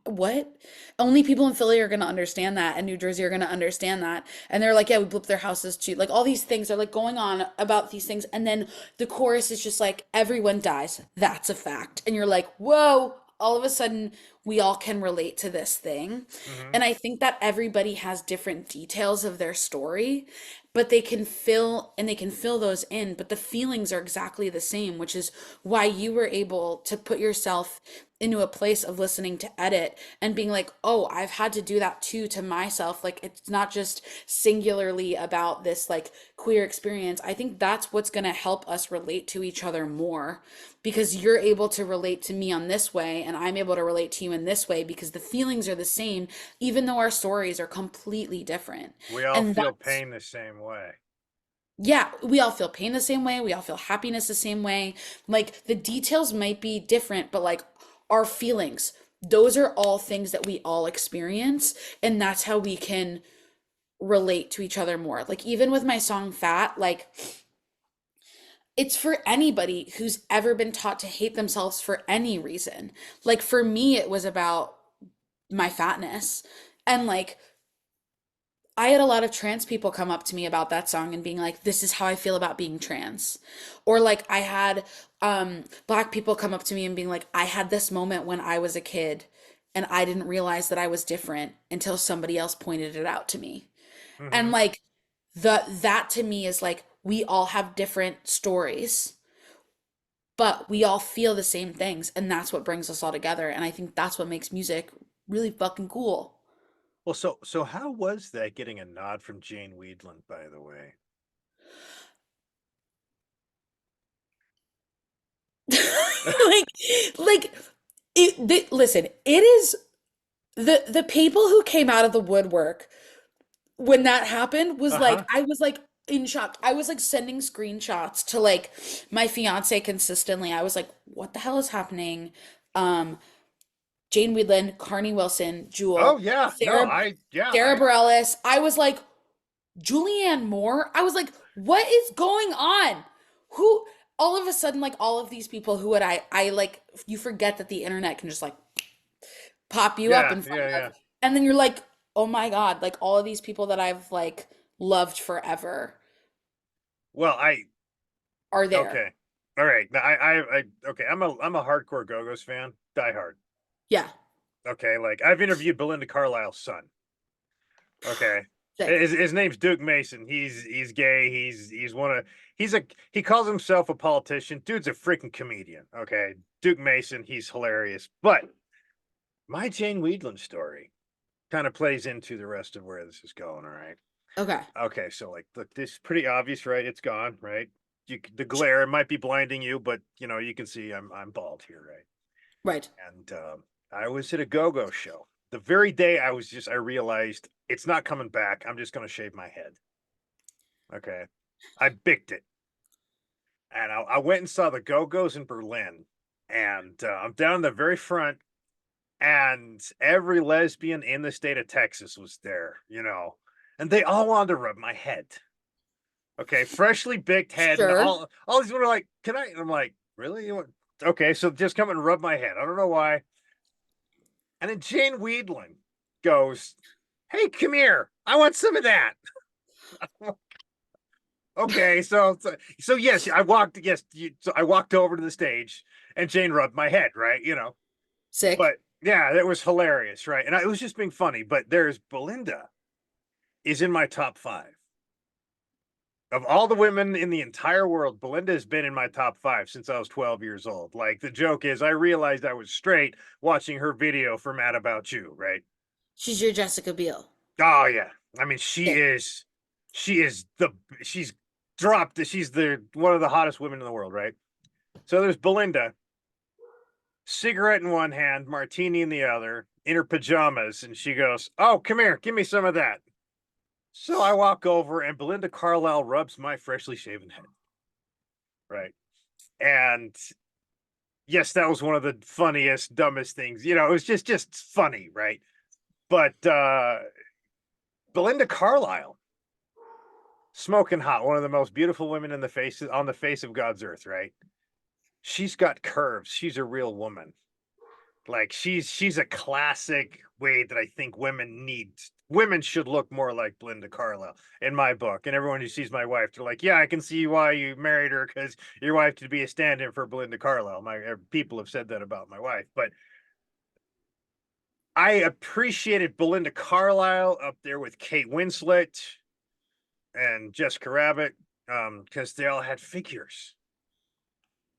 What? Only people in Philly are going to understand that, and New Jersey are going to understand that. And they're like, yeah, we blew up their houses too. Like all these things are like going on about these things. And then the chorus is just like, everyone dies. That's a fact. And you're like, whoa, all of a sudden we all can relate to this thing. Hmm. And I think that everybody has different details of their story, but they can fill those in, but the feelings are exactly the same, which is why you were able to put yourself into a place of listening to edit and being like, oh, I've had to do that too to myself. Like, it's not just singularly about this like queer experience. I think that's what's going to help us relate to each other more because you're able to relate to me on this way and I'm able to relate to you in this way because the feelings are the same, even though our stories are completely different. We all And feel that's pain the same way. yeah, we all feel pain the same way. We all feel happiness the same way. Like the details might be different, but like our feelings, those are all things that we all experience. And that's how we can relate to each other more. Like even with my song Fat, like it's for anybody who's ever been taught to hate themselves for any reason. Like for me, it was about my fatness. And like I had a lot of trans people come up to me about that song and being like, this is how I feel about being trans. Or like I had black people come up to me and being like, I had this moment when I was a kid and I didn't realize that I was different until somebody else pointed it out to me. And Hmm. like that to me is like we all have different stories, but we all feel the same things and that's what brings us all together. And I think that's what makes music really fucking cool. Well, so how was that getting a nod from Jane Weedland, by the way? like like listen, it is the people who came out of the woodwork when that happened was like Uh-huh. I was like in shock. I was like sending screenshots to like my fiance consistently. I was like, what the hell is happening? Um, Jane Weedland, Carney Wilson, Oh Jewel, yeah. No, Sarah Bareilles. I was like, Julianne Moore. I was like, what is going on? Who all of a sudden like all of these people who would I like you forget that the internet can just like pop you up yeah, in front yeah, of yeah. and then you're like, "Oh my God, like all of these people that I've like loved forever Well, I are there." okay. All right. Now I okay, I'm a hardcore Go-Go's fan. Die hard. Yeah. Okay, like I've interviewed Belinda Carlisle's son. Okay. Sick. His name's Duke Mason. He's gay. He's one of he calls himself a politician. Dude's a freaking comedian. Okay. Duke Mason, he's hilarious. But my Jane Weedland story kind of plays into the rest of where this is going, all right? Okay. Okay, so like look, this is pretty obvious, right? It's gone, right? The glare might be blinding you, but you can see I'm bald here, right? Right. And I was at a go-go show. The very day I realized it's not coming back. I'm just gonna shave my head. Okay. I bicked it. And I went and saw the Go-Go's in Berlin. And I'm down in the very front, and every lesbian in the state of Texas was there. And they all wanted to rub my head. Okay, freshly baked head, and Sure. all these women are like, "Can I?" And I'm like, "Really? You want?" Okay, so just come and rub my head. I don't know why. And then Jane Weedland goes, "Hey, come here. I want some of that." Okay, so yes, I walked. Yes, so I walked over to the stage, and Jane rubbed my head. Right, Sick. but yeah, that was hilarious. Right, and it was just being funny. But there's Belinda is in my top five. Of all the women in the entire world, Belinda has been in my top five since I was 12 years old. Like the joke is, I realized I was straight watching her video for Mad About You, right? She's your Jessica Biel. Oh yeah. I mean, Yeah. she is the she's dropped. She's the one of the hottest women in the world, right? So there's Belinda, cigarette in one hand, martini in the other, in her pajamas, and she goes, "Oh, come here, give me some of that." So I walk over, and Belinda Carlisle rubs my freshly shaven head, right? And yes, that was one of the funniest, dumbest things. You know, it was just funny, right? But Belinda Carlisle, smoking hot, one of the most beautiful women in the face on the face of God's earth, right? She's got curves. She's a real woman. Like she's a classic way that I think women should look more like Belinda Carlisle in my book. And everyone who sees my wife, they're like, yeah, I can see why you married her because your wife could be a stand-in for Belinda Carlisle. My people have said that about my wife, but I appreciated Belinda Carlisle up there with Kate Winslet and Jessica Rabbit because they all had figures,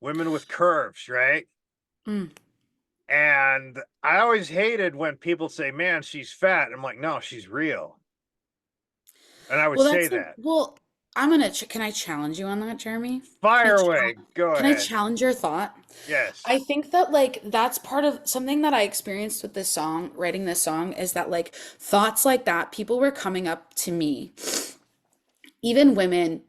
women with curves, right? Mm. And I always hated when people say, "Man, she's fat." I'm like, "No, she's real." And I would Well, say that. I'm gonna, can I challenge you on that, Jeremy? Fire away. Go Can I ahead. challenge your thought? Yes. I think that like that's part of something that I experienced with this song, writing this song, is that like thoughts like that, people were coming up to me, even women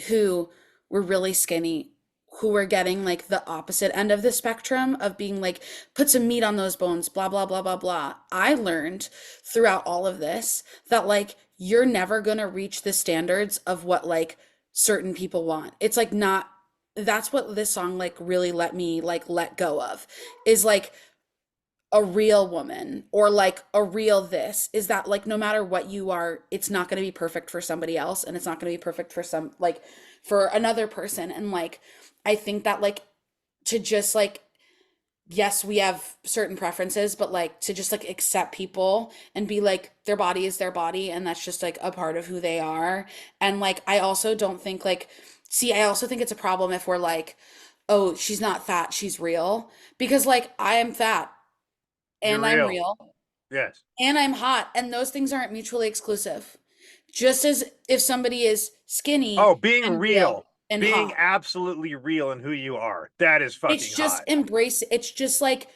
who were really skinny, who were getting like the opposite end of the spectrum of being like, put some meat on those bones, blah, blah, blah, blah, blah. I learned throughout all of this that like you're never gonna reach the standards of what like certain people want. It's like not, that's what this song like really let me like let go of, is like a real woman or like a real this, is that like no matter what you are, it's not going to be perfect for somebody else, and it's not going to be perfect for some like for another person. And like I think that like to just like, yes, we have certain preferences, but like to just like accept people and be like their body is their body and that's just like a part of who they are. And like I also don't think like, see, I also think it's a problem if we're like, oh, she's not fat, she's real, because like I am fat You're and I'm real. real Yes. and I'm hot, and those things aren't mutually exclusive. Just as if somebody is Oh, skinny being and real real. and Being hot, absolutely real in who you are. That is it's fucking just hot. embrace. It's just like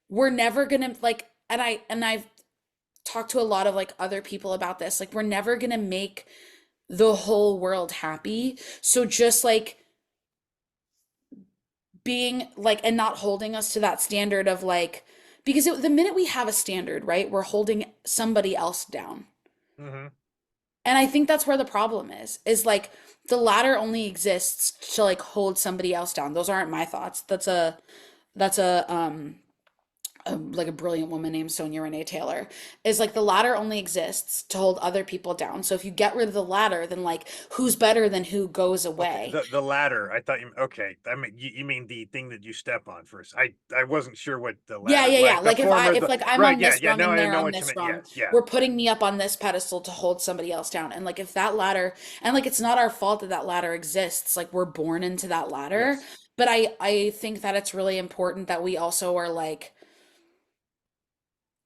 we're never gonna like, and I've talked to a lot of like other people about this. Like we're never gonna make the whole world happy. So just like being like and not holding us to that standard of like, because the minute we have a standard, right, we're holding somebody else down. Hmm. And I think that's where the problem is like the ladder only exists to like hold somebody else down. Those aren't my thoughts. That's a like a brilliant woman named Sonia Renee Taylor, is like the ladder only exists to hold other people down. So if you get rid of the ladder, then like who's better than who goes Okay. away. The ladder. I thought you okay. I mean you mean the thing that you step on first. I wasn't sure what the Yeah, ladder yeah, yeah. like the Like if I former if the like I'm right, on yeah, this yeah. rung No, and I they're know on what you this meant. rung, Yes, yeah. we're putting me up on this pedestal to hold somebody else down. And like if that ladder, and like it's not our fault that that ladder exists, like we're born into that ladder. Yes. But I think that it's really important that we also are like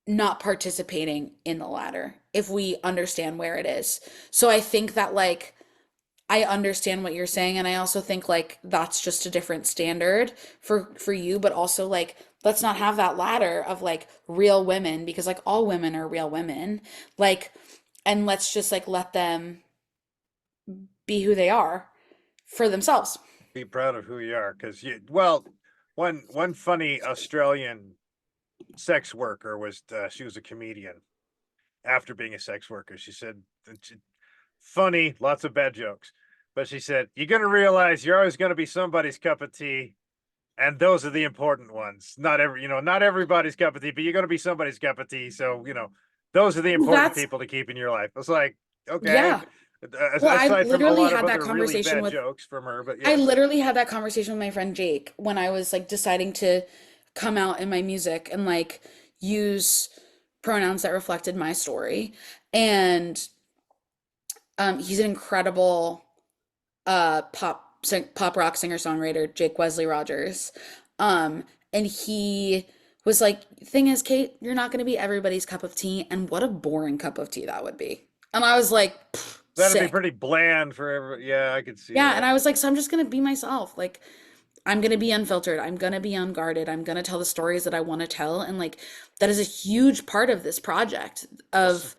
not participating in the ladder if we understand where it is. So I think that like I understand what you're saying, and I also think like that's just a different standard for you, but also like let's not have that ladder of like real women, because like all women are real women. Like, and let's just like let them be who they are for themselves. Be proud of who you are because you well one funny Australian sex worker was she was a comedian after being a sex worker. She said funny, lots of bad jokes, but she said you're gonna realize you're always gonna be somebody's cup of tea, and those are the important ones. Not everybody's cup of tea, but you're gonna be somebody's cup of tea. So those are the Well, important that's people to keep in your life. It's like okay, yeah. Well, I aside from a literally lot of had that other really conversation bad with jokes from her, but I yes, literally had that conversation with my friend Jake when I was like deciding to come out in my music and like use pronouns that reflected my story. And he's an incredible pop rock singer songwriter, Jake Wesley Rogers. And he was like, thing is, Kate, you're not going to be everybody's cup of tea. And what a boring cup of tea that would be. And I was like, That'd be sick. pretty bland for every. Yeah, I could see Yeah. And that. I was like, so I'm just going to be myself. Like, I'm going to be unfiltered. I'm going to be unguarded. I'm going to tell the stories that I want to tell. And like, that is a huge part of this project Awesome. of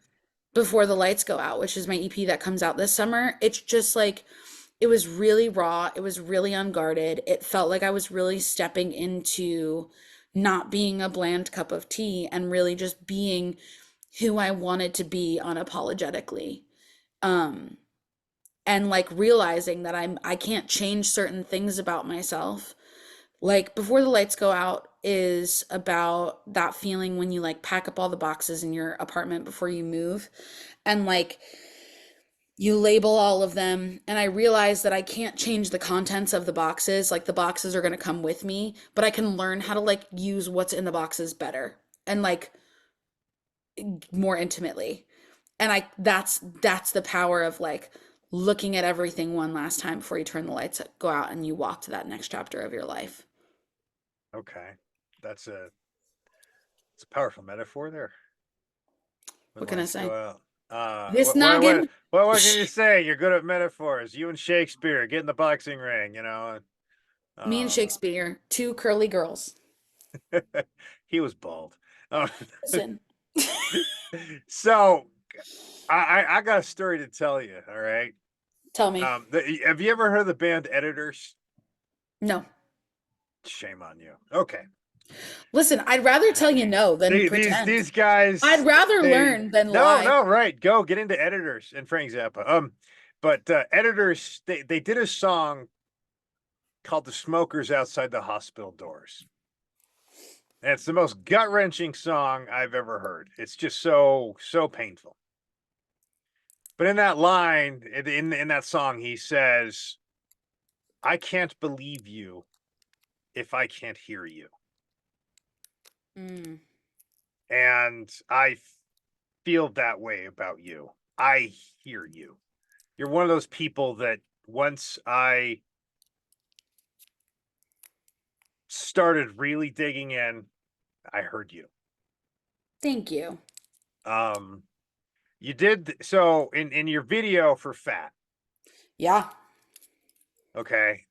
Before the Lights Go Out, which is my EP that comes out this summer. It's just like, it was really raw. It was really unguarded. It felt like I was really stepping into not being a bland cup of tea and really just being who I wanted to be unapologetically. Um, and like realizing that I can't change certain things about myself. Like Before the Lights Go Out is about that feeling when you like pack up all the boxes in your apartment before you move and like you label all of them, and I realize that I can't change the contents of the boxes. Like the boxes are going to come with me, but I can learn how to like use what's in the boxes better and like more intimately. And I that's the power of like looking at everything one last time before you turn the lights go out and you walk to that next chapter of your life. Okay, that's a it's a powerful metaphor there. When What can I lights go say? out. This What noggin, what can you say? You're good at metaphors. You and Shakespeare get in the boxing ring. You know. me and Um, Shakespeare, two curly girls. he was bald. Um, Listen, so I got a story to tell you. All right. tell me. Have you ever heard of the band Editors? No. Shame on you. Okay. Listen, I'd rather tell you no than pretend. These guys I'd rather they learn than no lie. no right go get into Editors and Frank Zappa. But Editors they did a song called "The Smokers Outside the Hospital Doors." And it's the most gut wrenching song I've ever heard. It's just so painful. But in that line, in that song, he says, "I can't believe you if I can't hear you," Mm, and I feel that way about you. I hear you. You're one of those people that once I started really digging in, I heard you. thank you. Um, you did so in your video for Fat. Yeah. Okay.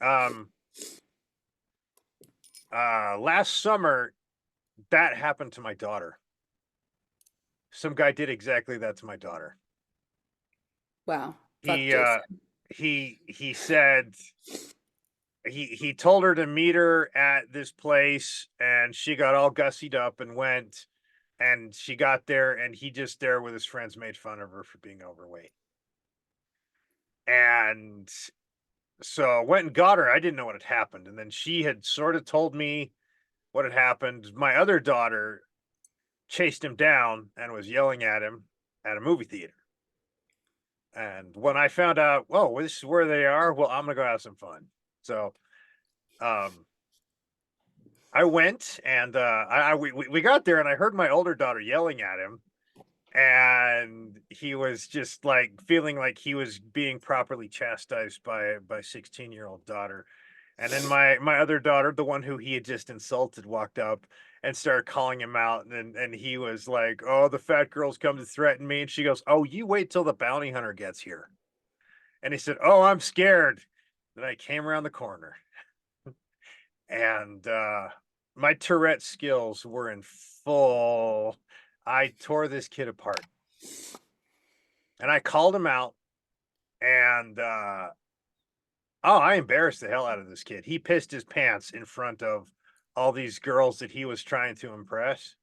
Last summer that happened to my daughter. Some guy did exactly that to my daughter. Wow. Fuck He Jason. he said he told her to meet her at this place, and she got all gussied up and went, and she got there, and he just there with his friends made fun of her for being overweight. And so went and got her. I didn't know what had happened, and then she had sort of told me what had happened. My other daughter chased him down and was yelling at him at a movie theater. And when I found out, oh, this is where they are, well, I'm gonna go have some fun. So um I went, and we got there, and I heard my older daughter yelling at him, and he was just like feeling like he was being properly chastised by 16-year-old daughter. And then my other daughter, the one who he had just insulted, walked up and started calling him out, and he was like, "Oh, the fat girl's come to threaten me." And she goes, "Oh, you wait till the bounty hunter gets here." And he said, "Oh, I'm scared." Then I came around the corner, and my Tourette skills were in full. I tore this kid apart, and I called him out, and oh, I embarrassed the hell out of this kid. He pissed his pants in front of all these girls that he was trying to impress,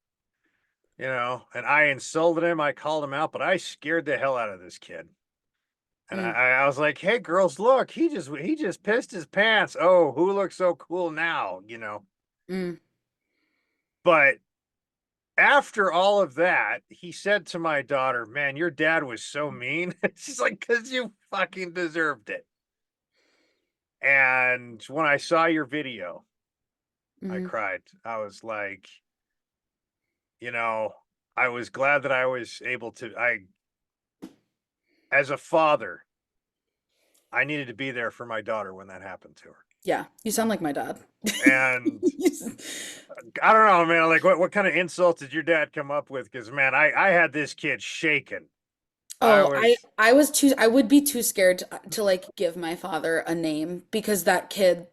and I insulted him. I called him out, but I scared the hell out of this kid. And Mm, I was like, "Hey, girls, look, he just pissed his pants. Oh, who looks so cool now?" mm, But after all of that, he said to my daughter, "Man, your dad was so mean." She's like, "'Cause you fucking deserved it." And when I saw your video, I mm. cried. I was like, you know, I was glad that I was able to as a father, I needed to be there for my daughter when that happened to her. Yeah, you sound like my dad. And I don't know, man. Like, what kind of insults did your dad come up with? Because, man, I had this kid shaken. I Oh, I was I was too I would be too scared to like give my father a name because that kid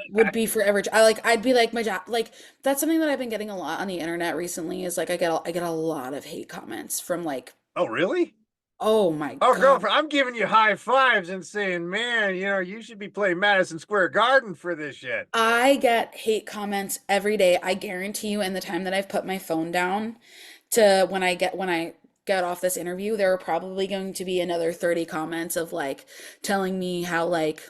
would be forever. I'd be like my dad. Like that's something that I've been getting a lot on the internet recently. Is like I get a lot of hate comments from like, oh, really? oh my Oh, God. girlfriend, I'm giving you high fives and saying, man, you should be playing Madison Square Garden for this shit. I get hate comments every day. I guarantee you, in the time that I've put my phone down to when I get off this interview, there are probably going to be another 30 comments of like telling me how like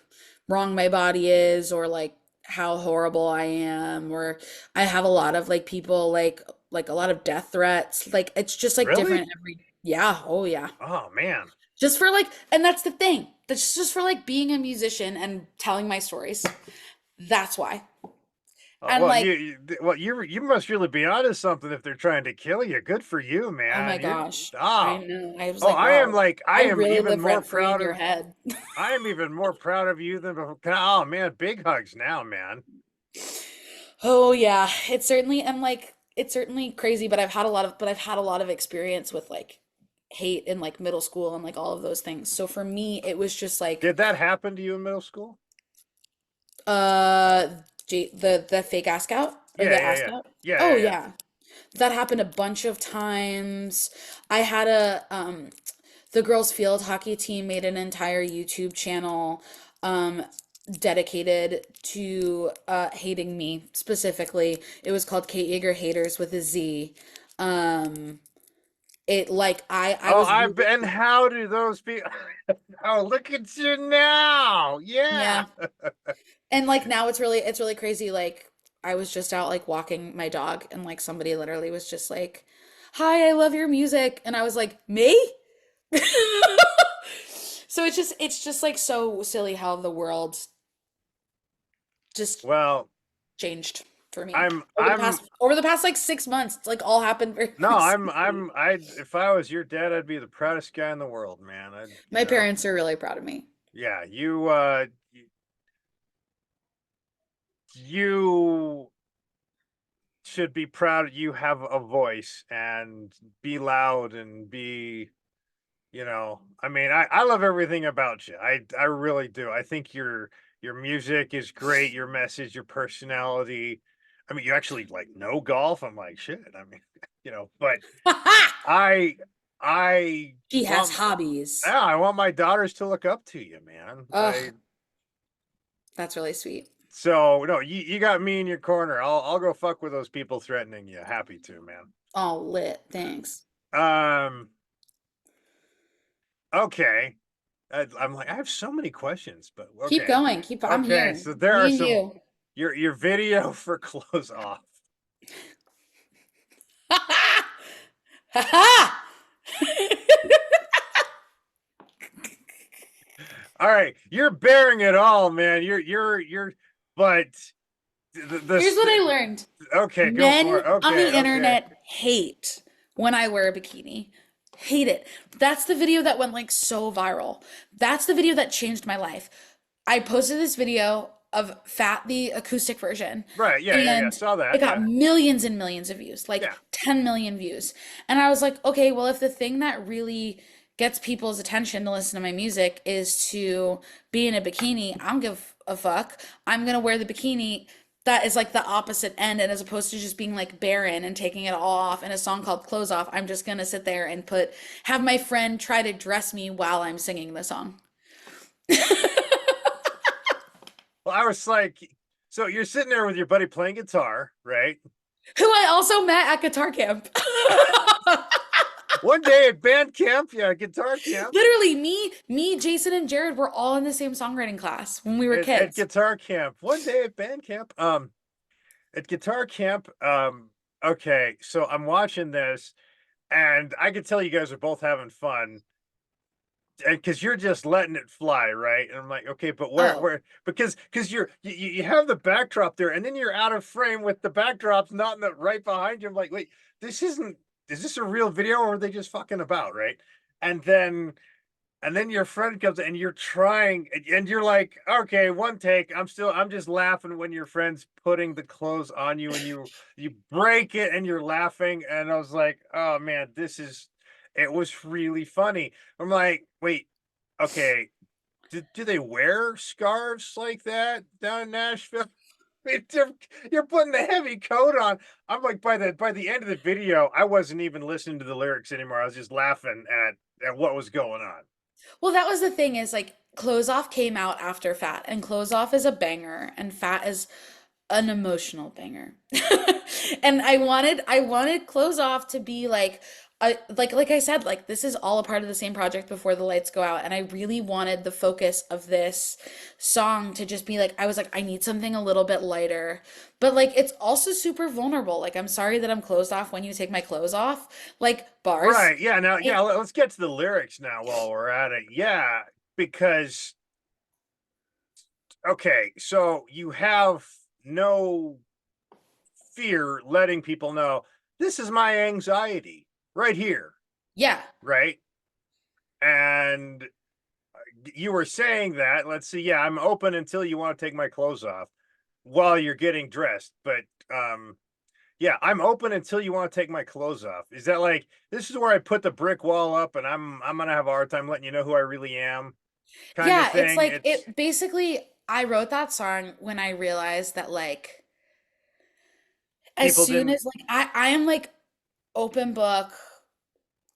wrong my body is or like how horrible I am or I have a lot of like people like a lot of death threats. Like it's just like different Really? every yeah, oh yeah. Oh, man. Just for like and that's the thing. That's just for like being a musician and telling my stories. That's why. And Well, like, you must really be onto something if they're trying to kill you. Good for you, oh my man. gosh, I Oh, know. I was oh, like, wow, I I am really even live more rent free in proud your of head. I am even more proud of you than before. Oh man, big hugs now, man. Oh yeah, it's certainly and like it's certainly crazy, but I've had a lot of experience with like hate in like middle school and like all of those things. So for me, it was just like Did that happen to you in middle school? uh the fake ask out or Yeah, the yeah, ask yeah, out. yeah, Oh yeah, yeah. yeah. That happened a bunch of times. I had a the girls field hockey team made an entire YouTube channel um dedicated to hating me specifically. It was called Kate Yeager Haters with a Z. Um it like I Oh, was I really and how do those people? Oh, look at you now. Yeah. yeah. And like now it's really crazy. Like I was just out like walking my dog and like somebody literally was just like, "Hi, I love your music." And I was like, "Me?" So it's just like so silly how the world just Well, changed for me I'm over the past like 6 months. It's like all happened very no, recently. if I was your dad, I'd be the proudest guy in the world, man. My parents are really proud of me. Yeah, you should be proud you have a voice and be loud and be, I mean, I love everything about you. I really do. I think your music is great, your message, your personality. I mean, you actually like know golf. I'm like, shit. I mean, but I I She has want hobbies. yeah, I want my daughters to look up to you, man. Ugh, that's really sweet. So no, you got me in your corner. I'll go fuck with those people threatening you. Happy to, man. Oh, lit. Thanks. Um, okay. I'm like, I have so many questions, but Keep okay. going. Keep I'm Okay, here. so there are Me and some you. your video for close off. Ha ha! All right, you're bearing it all, man. You're but Here's what the I learned. okay, go for Men it. on Okay, the okay. internet hate when I wear a bikini. Hate it. That's the video that went like so viral. That's the video that changed my life. I posted this video of Fat, the acoustic version, Right, yeah, yeah, yeah. and Saw it that, got yeah. millions and millions of views, like Yeah. 10 million views. And I was like, okay, well, if the thing that really gets people's attention to listen to my music is to be in a bikini, I don't give a fuck. I'm gonna wear the bikini that is like the opposite end, and as opposed to just being like barren and taking it all off in a song called Close Off, I'm just gonna sit there and have my friend try to dress me while I'm singing the song. Well, I was like, so you're sitting there with your buddy playing guitar, right? Who I also met at guitar camp. One day at band camp, yeah, guitar camp, Literally, Jason, and Jared were all in the same songwriting class when we were at kids. guitar camp. One day at band camp, at guitar camp, okay, so I'm watching this, and I could tell you guys are both having fun, and because you're just letting it fly, right? And I'm like, okay, but Oh, where, because you have the backdrop there, and then you're out of frame with the backdrops not in the right behind you. I'm like, wait, this isn't. Is this a real video or are they just fucking about, right? And then and then your friend comes and you're trying and you're like, okay, one take. I'm just laughing when your friend's putting the clothes on you and you break it and you're laughing. And I was like, oh man, it was really funny. I'm like, wait, okay, do they wear scarves like that down in Nashville? You're putting the heavy coat on. I'm like, by the end of the video, I wasn't even listening to the lyrics anymore. I was just laughing at what was going on. Well, that was the thing is like Close Off came out after Fat, and Close Off is a banger, and Fat is an emotional banger. And I wanted Close Off to be like like I said, like this is all a part of the same project Before the Lights Go Out, and I really wanted the focus of this song to just be like I was like I need something a little bit lighter, but like it's also super vulnerable. Like I'm sorry that I'm closed off when you take my clothes off. Like bars. Right. Yeah. Now, It, yeah, let's get to the lyrics now while we're at it. Yeah, because okay, so you have no fear letting people know this is my anxiety right here, yeah. right? And you were saying that, let's see, yeah, I'm open until you want to take my clothes off while you're getting dressed, but yeah, I'm open until you want to take my clothes off. Is that like this is where I put the brick wall up and I'm gonna have a hard time letting you know who I really am kind of Yeah, it's thing? like It's it basically I wrote that song when I realized that like as people soon didn't as like I am like open book,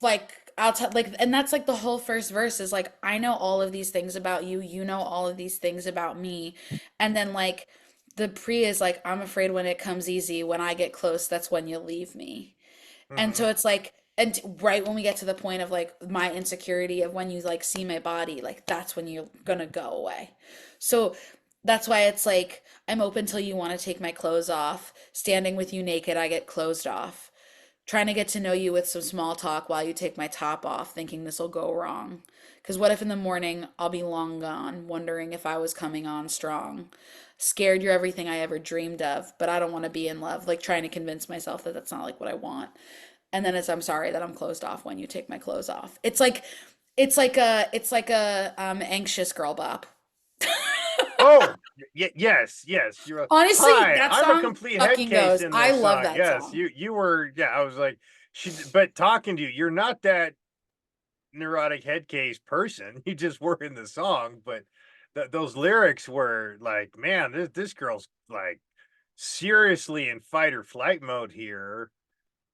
like I'll tell like, and that's like the whole first verse is like I know all of these things about you, you know all of these things about me. And then like the pre is like I'm afraid when it comes easy, when I get close, that's when you leave me. And mhm. so it's like, and right when we get to the point of like my insecurity of when you like see my body, like that's when you're gonna go away. So that's why it's like, I'm open till you want to take my clothes off. Standing with you naked, I get closed off. Trying to get to know you with some small talk while you take my top off, thinking this will go wrong. Because what if in the morning I'll be long gone, wondering if I was coming on strong? Scared you're everything I ever dreamed of, but I don't want to be in love. Like trying to convince myself that that's not like what I want. And then it's I'm sorry that I'm closed off when you take my clothes off. It's like a anxious girl bop. Oh, yes, yes. You're a Honestly, hi. that I'm a song complete head fucking case goes. in I this love song. that Yes, song. you were. Yeah, I was like, but talking to you, you're not that neurotic head case person. You just were in the song, but those lyrics were like, man, this girl's like seriously in fight or flight mode here.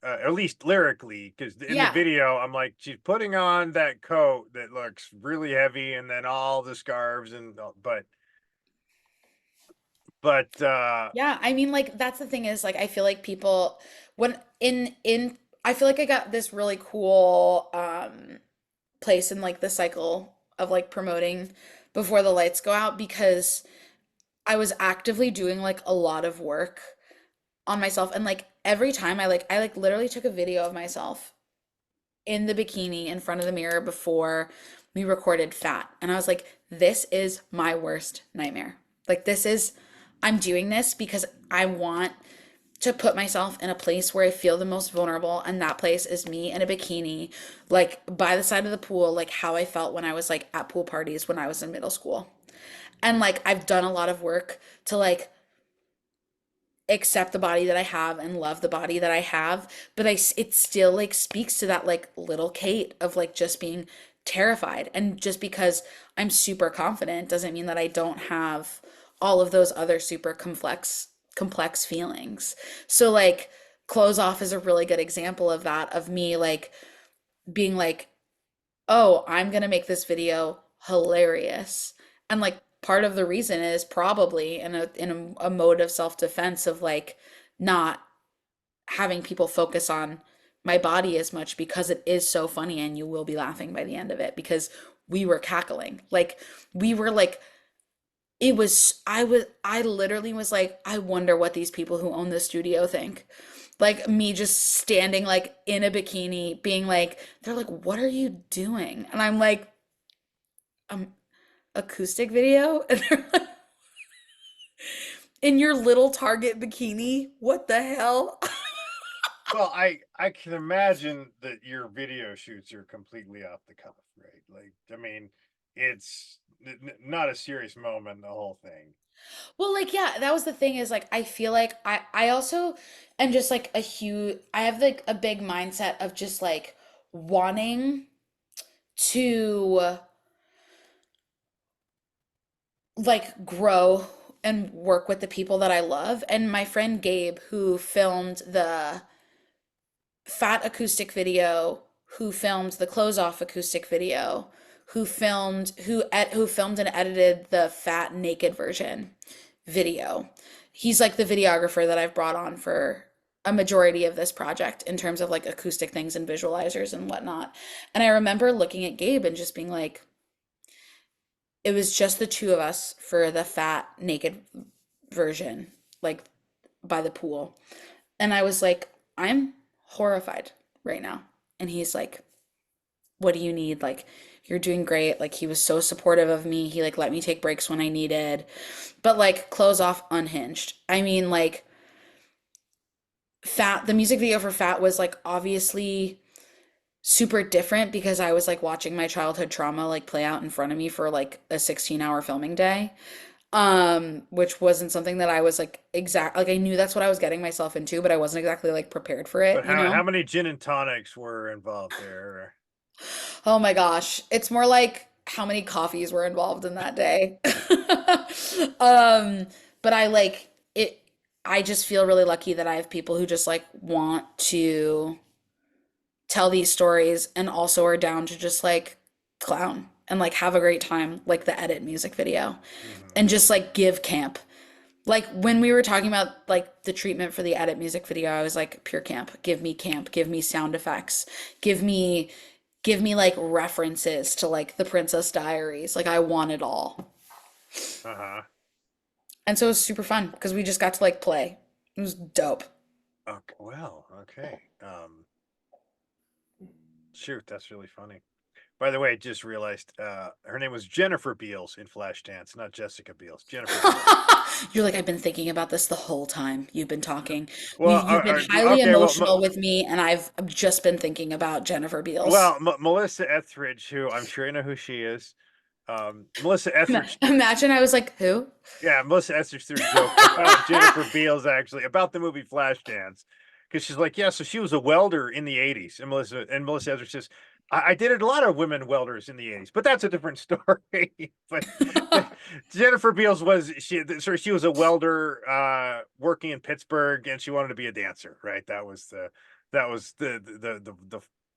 At least lyrically, because in the Yeah. video, I'm like, she's putting on that coat that looks really heavy, and then all the scarves, and but Yeah, I mean like that's the thing is like I feel like people when in I feel like I got this really cool place in like the cycle of like promoting Before the Lights Go Out because I was actively doing like a lot of work on myself and like every time I like literally took a video of myself in the bikini in front of the mirror before we recorded Fat. And I was like, this is my worst nightmare. Like, this is, I'm doing this because I want to put myself in a place where I feel the most vulnerable. And that place is me in a bikini, like by the side of the pool, like how I felt when I was like at pool parties when I was in middle school. And like, I've done a lot of work to like accept the body that I have and love the body that I have, but it still like speaks to that like little Kate of like just being terrified. And just because I'm super confident doesn't mean that I don't have all of those other super complex feelings. So like Close Off is a really good example of that of me like being like, "Oh, I'm going to make this video hilarious." And like part of the reason is probably in a mode of self-defense of like not having people focus on my body as much because it is so funny and you will be laughing by the end of it because we were cackling. Like we were like I literally was like I wonder what these people who own the studio think. Like me just standing like in a bikini being like they're like what are you doing? And I'm like acoustic video and they're like in your little Target bikini. What the hell? Well, I can imagine that your video shoots are completely off the cuff, right? Like, I mean, it's not a serious moment in the whole thing. Well, like, yeah, that was the thing is like I feel like I also am just like a huge I have like a big mindset of just like wanting to like grow and work with the people that I love. And my friend Gabe, who filmed the Fat acoustic video, who filmed the Close Off acoustic video, who filmed and edited the Fat Naked version video. He's like the videographer that I've brought on for a majority of this project in terms of like acoustic things and visualizers and whatnot. And I remember looking at Gabe and just being like, it was just the two of us for the Fat Naked version, like by the pool. And I was like, I'm horrified right now. And he's like, what do you need? Like, you're doing great. Like, he was so supportive of me. He like let me take breaks when I needed, but like Close Off unhinged. I mean, like, the music video for Fat was like obviously super different because I was like watching my childhood trauma like play out in front of me for like a 16-hour filming day. Which wasn't something that I was like like I knew that's what I was getting myself into, but I wasn't exactly like prepared for But it, you how know? many gin and tonics were involved there? Oh my gosh. It's more like how many coffees were involved in that day. Um, but I like it. I just feel really lucky that I have people who just like want to tell these stories and also are down to just like clown and like have a great time, like the edit music video, Hmm. and just like give camp. Like when we were talking about like the treatment for the edit music video, I was like pure camp. Camp, give me sound effects. Give me like references to like the Princess Diaries. Like I want it all. Uh-huh. And so it was super fun because we just got to like play. It was dope. Okay, well, okay. Shoot, that's really funny. By the way, I just realized her name was Jennifer Beals in Flashdance, not Jessica Beals. Jennifer Beals. You're like, I've been thinking about this the whole time you've been talking. Well, You've been highly okay. emotional with me, and I've just been thinking about Jennifer Beals. Melissa Etheridge, who I'm sure you know who she is. Melissa Etheridge. Imagine I was like, who? Yeah, Melissa Etheridge threw a joke about Jennifer Beals actually about the movie Flashdance, because she's like, yeah, so she was a welder in the '80s, and Melissa Etheridge says, I dated a lot of women welders in the '80s, but that's a different story. But Jennifer Beals she was a welder working in Pittsburgh, and she wanted to be a dancer, right? That was the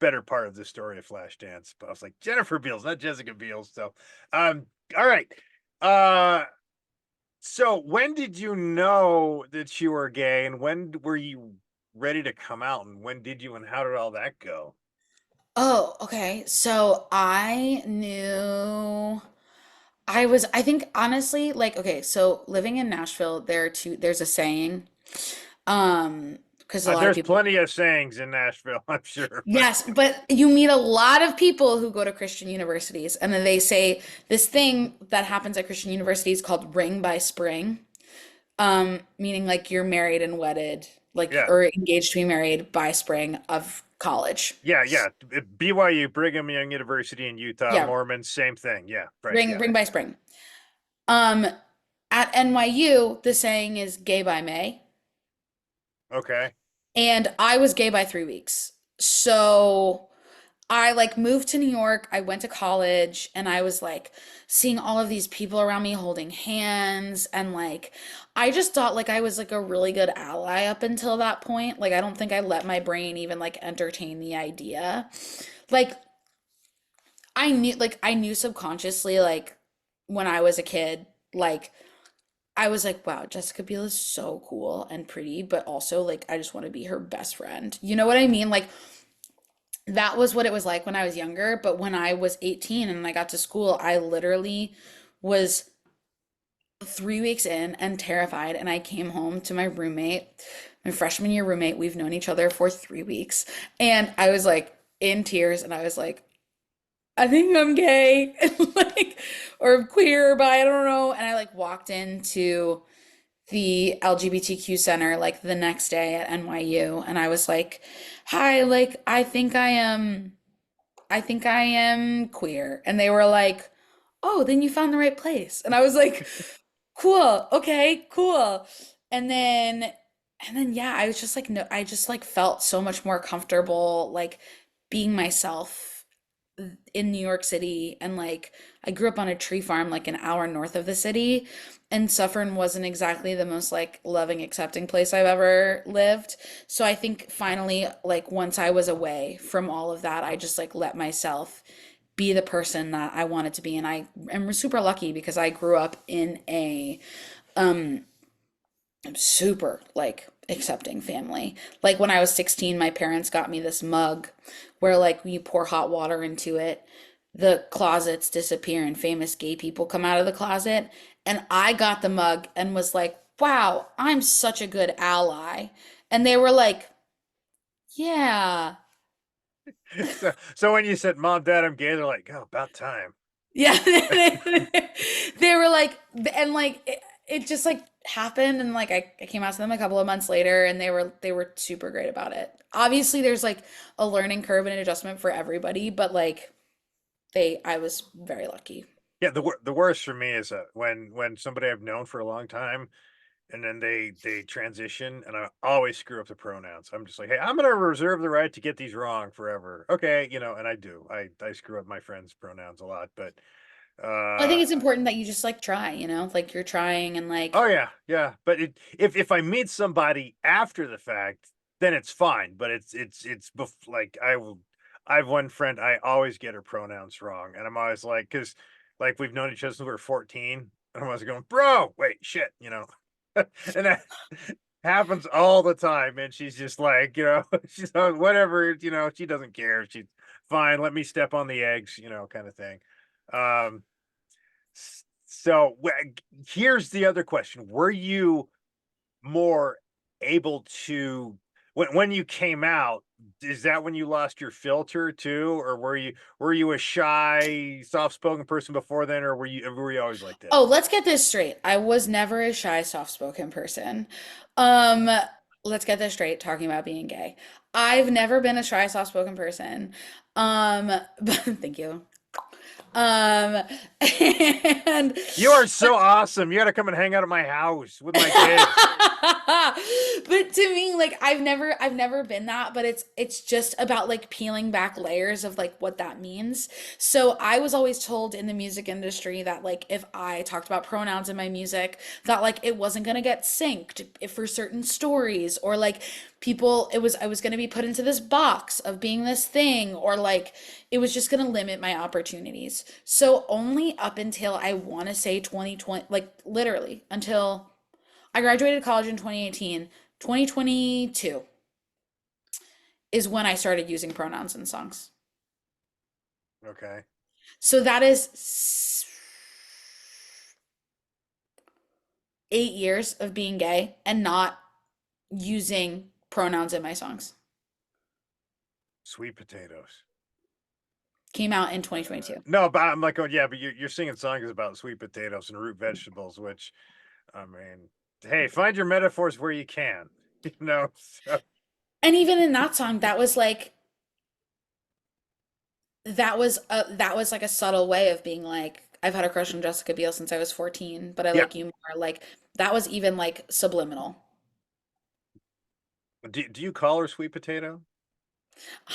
better part of the story of Flashdance. But I was like, Jennifer Beals, not Jessica Biel. So, all right. Uh, so when did you know that you were gay, and when were you ready to come out, and when did you, and how did all that go? Oh, okay. So I knew I think honestly, like, okay, so living in Nashville, there's a saying, because a lot of There's people, plenty of sayings in Nashville, I'm sure, but yes, but you meet a lot of people who go to Christian universities, and then they say this thing that happens at Christian universities called ring by spring, meaning like you're married and wedded, like, yeah, or engaged to be married by spring of college. yeah. BYU, Brigham Young University in Utah, Yeah, Mormons, same thing. Yeah, right. ring Yeah. ring by spring. Um, at NYU, the saying is gay by May. Okay. And I was gay by 3 weeks. So I like moved to New York. I went to college and I was like seeing all of these people around me holding hands. And like, I just thought like I was like a really good ally up until that point. Like, I don't think I let my brain even like entertain the idea. Like, I knew subconsciously, like, when I was a kid, like, I was like, wow, Jessica Biel is so cool and pretty, but also like I just want to be her best friend. You know what I mean? Like that was what it was like when I was younger, but when I was 18 and I got to school, I literally was 3 weeks in and terrified, and I came home to my roommate, my freshman year roommate. We've known each other for 3 weeks, and I was like in tears, and I was like, I think I'm gay, like, or queer, but I don't know. And I like walked into the LGBTQ center like the next day at NYU, and I was like, "Hi, like I think I am queer." And they were like, "Oh, then you found the right place." And I was like, "Cool. Okay, cool." And then yeah, I was just like no, I just like felt so much more comfortable like being myself in New York City. And like I grew up on a tree farm like an hour north of the city, and Suffern wasn't exactly the most like loving, accepting place I've ever lived. So I think finally, like once I was away from all of that, I just like let myself be the person that I wanted to be. And I am super lucky because I grew up in a super like accepting family. Like when I was 16, my parents got me this mug where like you pour hot water into it, the closets disappear and famous gay people come out of the closet. And I got the mug and was like, "Wow, I'm such a good ally." And they were like, "Yeah." So when you said, "Mom, Dad, I'm gay," they're like, "Oh, about time." Yeah. They were like, and like it just like happened, and like I came out to them a couple of months later, and they were super great about it. Obviously, there's like a learning curve and an adjustment for everybody, but like I was very lucky. Yeah, the worst for me is when somebody I've known for a long time and then they transition and I always screw up the pronouns. I'm just like, "Hey, I'm gonna reserve the right to get these wrong forever." Okay, and I do. I screw up my friends' pronouns a lot, but I uh think it's important that you just like try, like you're trying and oh like yeah, yeah. But if I meet somebody after the fact, then it's fine. But like I have one friend I always get her pronouns wrong, and I'm always like, because like we've known each other since we were 14, and I'm always going, "Bro, wait, shit," and that happens all the time. And she's just like, she's whatever, she doesn't care. She's fine. Let me step on the eggs, kind of thing. Um, so here's the other question: were you more able to when you came out? Is that when you lost your filter too, or were you a shy, soft-spoken person before then, or were you always like that? oh, let's get this straight. I was never a shy, soft-spoken person. Um, let's get this straight, talking about being gay. I've never been a shy, soft-spoken person. But thank you. Um, and You are so awesome. You got to come and hang out at my house with my kids. but to me, like I've never been that, but it's just about like peeling back layers of like what that means. So I was always told in the music industry that like if I talked about pronouns in my music, that like it wasn't gonna get synced for certain stories, or like people I was gonna be put into this box of being this thing, or like it was just gonna limit my opportunities. So only up until I wanna say 2020, like literally until I graduated college in 2018. 2022 is when I started using pronouns in songs. Okay. So that is 8 years of being gay and not using pronouns in my songs. Sweet potatoes. Came out in 2022. No, but I'm like, oh yeah, but you're singing songs about sweet potatoes and root vegetables, which I mean, hey, find your metaphors where you can, you know. So, And even in that song, that was like a subtle way of being like, I've had a crush on Jessica Biel since I was 14, but I yeah. like you more. Like that was even like subliminal. Do you call her sweet potato?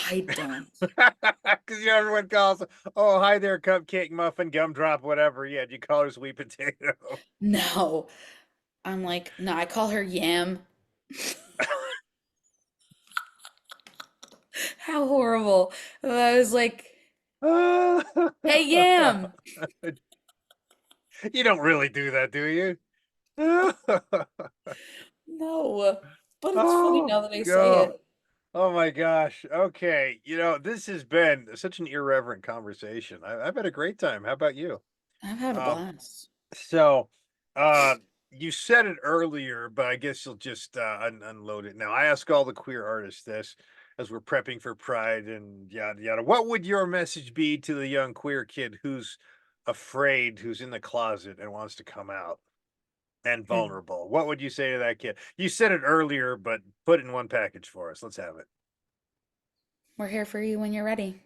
I don't. Because everyone calls, oh hi there, cupcake, muffin, gumdrop, whatever. Yeah, do you call her sweet potato? No. I'm like, no, I call her Yam. How horrible. I was like, hey, Yam. You don't really do that, do you? No, but it's funny Oh, now that I say go. it. Oh my gosh. Okay. This has been such an irreverent conversation. I've had a great time. How about you? I've had a Um, blast. so, uh, you said it earlier, but I guess you'll just unload it now. I ask all the queer artists this as we're prepping for Pride and yada yada. What would your message be to the young queer kid who's afraid, who's in the closet and wants to come out? and Hmm. vulnerable. What would you say to that kid? You said it earlier, but put it in one package for us. Let's have it. We're here for you when you're ready.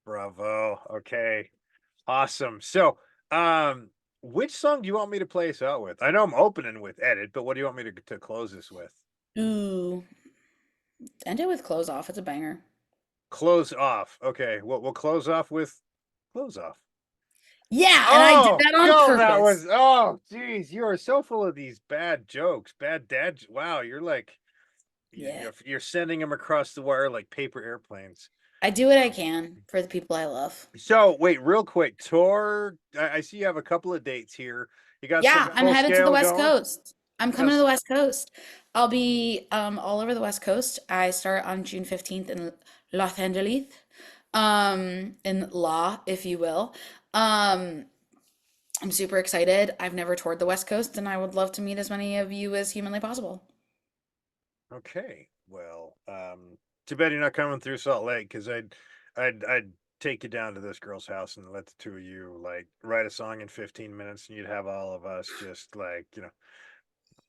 Bravo. Okay. Awesome. So, um, which song do you want me to play us out with? I know I'm opening with Edit, but what do you want me to close this with? Ooh, end it with clothes off. It's a banger. Close off. Okay. We'll close off with close off. Yeah, and I did Oh, that on go. That purpose. was, oh, geez. You are so full of these bad jokes, bad dad. Wow. You're like, Yeah. you're sending them across the wire like paper airplanes. I do what I Um, can for the people I love. so wait, real quick, tour. I see you have a couple of dates here. You got Yeah, some I'm full headed to the scale West going? Coast. I'm coming to Yes. the West Coast. I'll be all over the West Coast. I start on June 15th in Los Angeles, in law, if you will. Um, I'm super excited. I've never toured the West Coast, and I would love to meet as many of you as humanly possible. Okay. Well, too bad you're not coming through Salt Lake because I'd take you down to this girl's house and let the two of you like write a song in 15 minutes and you'd have all of us just like,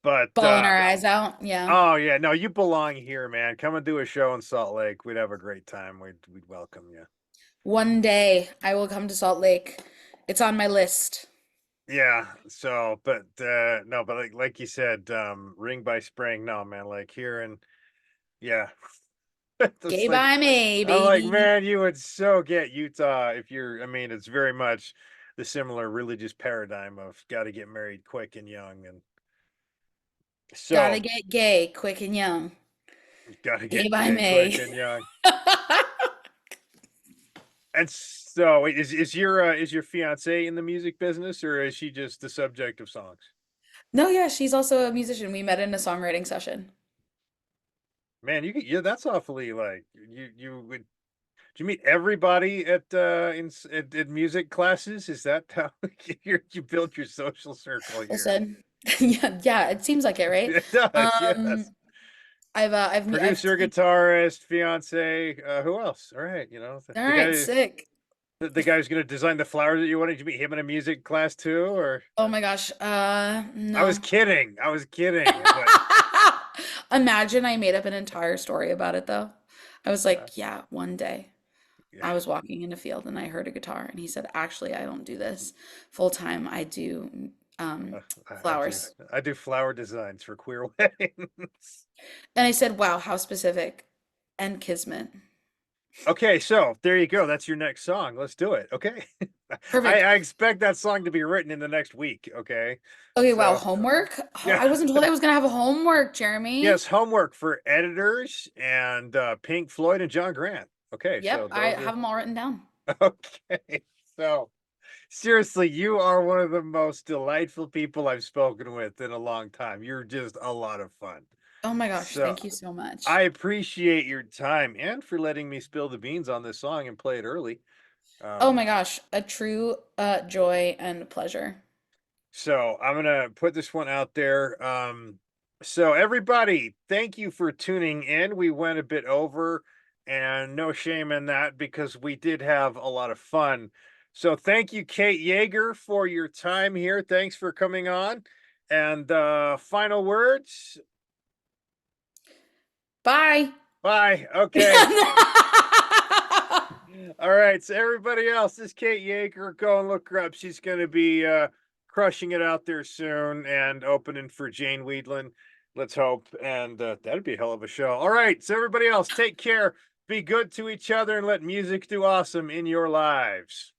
but Bawling our eyes out. Yeah. oh yeah, no, you belong here, man. Come and do a show in Salt Lake. We'd have a great time. We'd welcome you. One day I will come to Salt Lake. It's on my list. Yeah, so but no, but like you said, ring by spring. No, man, like here and yeah. That's Gay like by me, I'm like, baby. man, you would so get Utah if you're, I mean, it's very much the similar religious paradigm of got to get married quick and young. And Gotta so get gay quick and young. got to Gay get by gay quick me. and young. And so wait, is your fiance in the music business or is she just the subject of songs? No, yeah, she's also a musician. We met in a songwriting session. Man, yeah, that's awfully like you would. Do you meet everybody at at music classes? Is that how you build your social circle here? Listen, yeah, yeah, it seems like it, right? It does, yes. Um, I've Producer, guitarist, fiance, who else? All right, all right, sick. the guy who's gonna design the flowers that you wanted to meet him in a music class too, or Oh my gosh, I was no. kidding. I was kidding, but Imagine I made up an entire story about it though. I was yeah, like, yeah, one day yeah. I was walking in a field and I heard a guitar and he said, actually, I don't do this full time. I do Uh, flowers. I do flower designs for queer weddings. And I said, wow, how specific and kismet. Okay, so there you go. That's your next song. Let's do it. Okay. Perfect. I expect that song to be written in the next week. Okay. Okay, wow, So homework? Oh, yeah. I wasn't told I was gonna have a homework, Jeremy. Yes, homework for editors and Pink Floyd and John Grant. Okay, Yep, so I those have are them all written down. okay. So seriously, you are one of the most delightful people I've spoken with in a long time. You're just a lot of fun. Oh my gosh, So thank you so much. I appreciate your time and for letting me spill the beans on this song and play it early. Oh Um, my gosh, a true joy and pleasure. So I'm gonna put this one out there. So everybody, thank you for tuning in. We went a bit over, and no shame in that because we did have a lot of fun. So thank you, Kate Yeager, for your time here. Thanks for coming on. And final words. Bye. Bye. Okay. All right. So everybody else, this is Kate Yeager. Go and look her up. She's going to be crushing it out there soon and opening for Jane Weedland. Let's hope. And that'd be a hell of a show. All right. So everybody else, take care. Be good to each other and let music do awesome in your lives.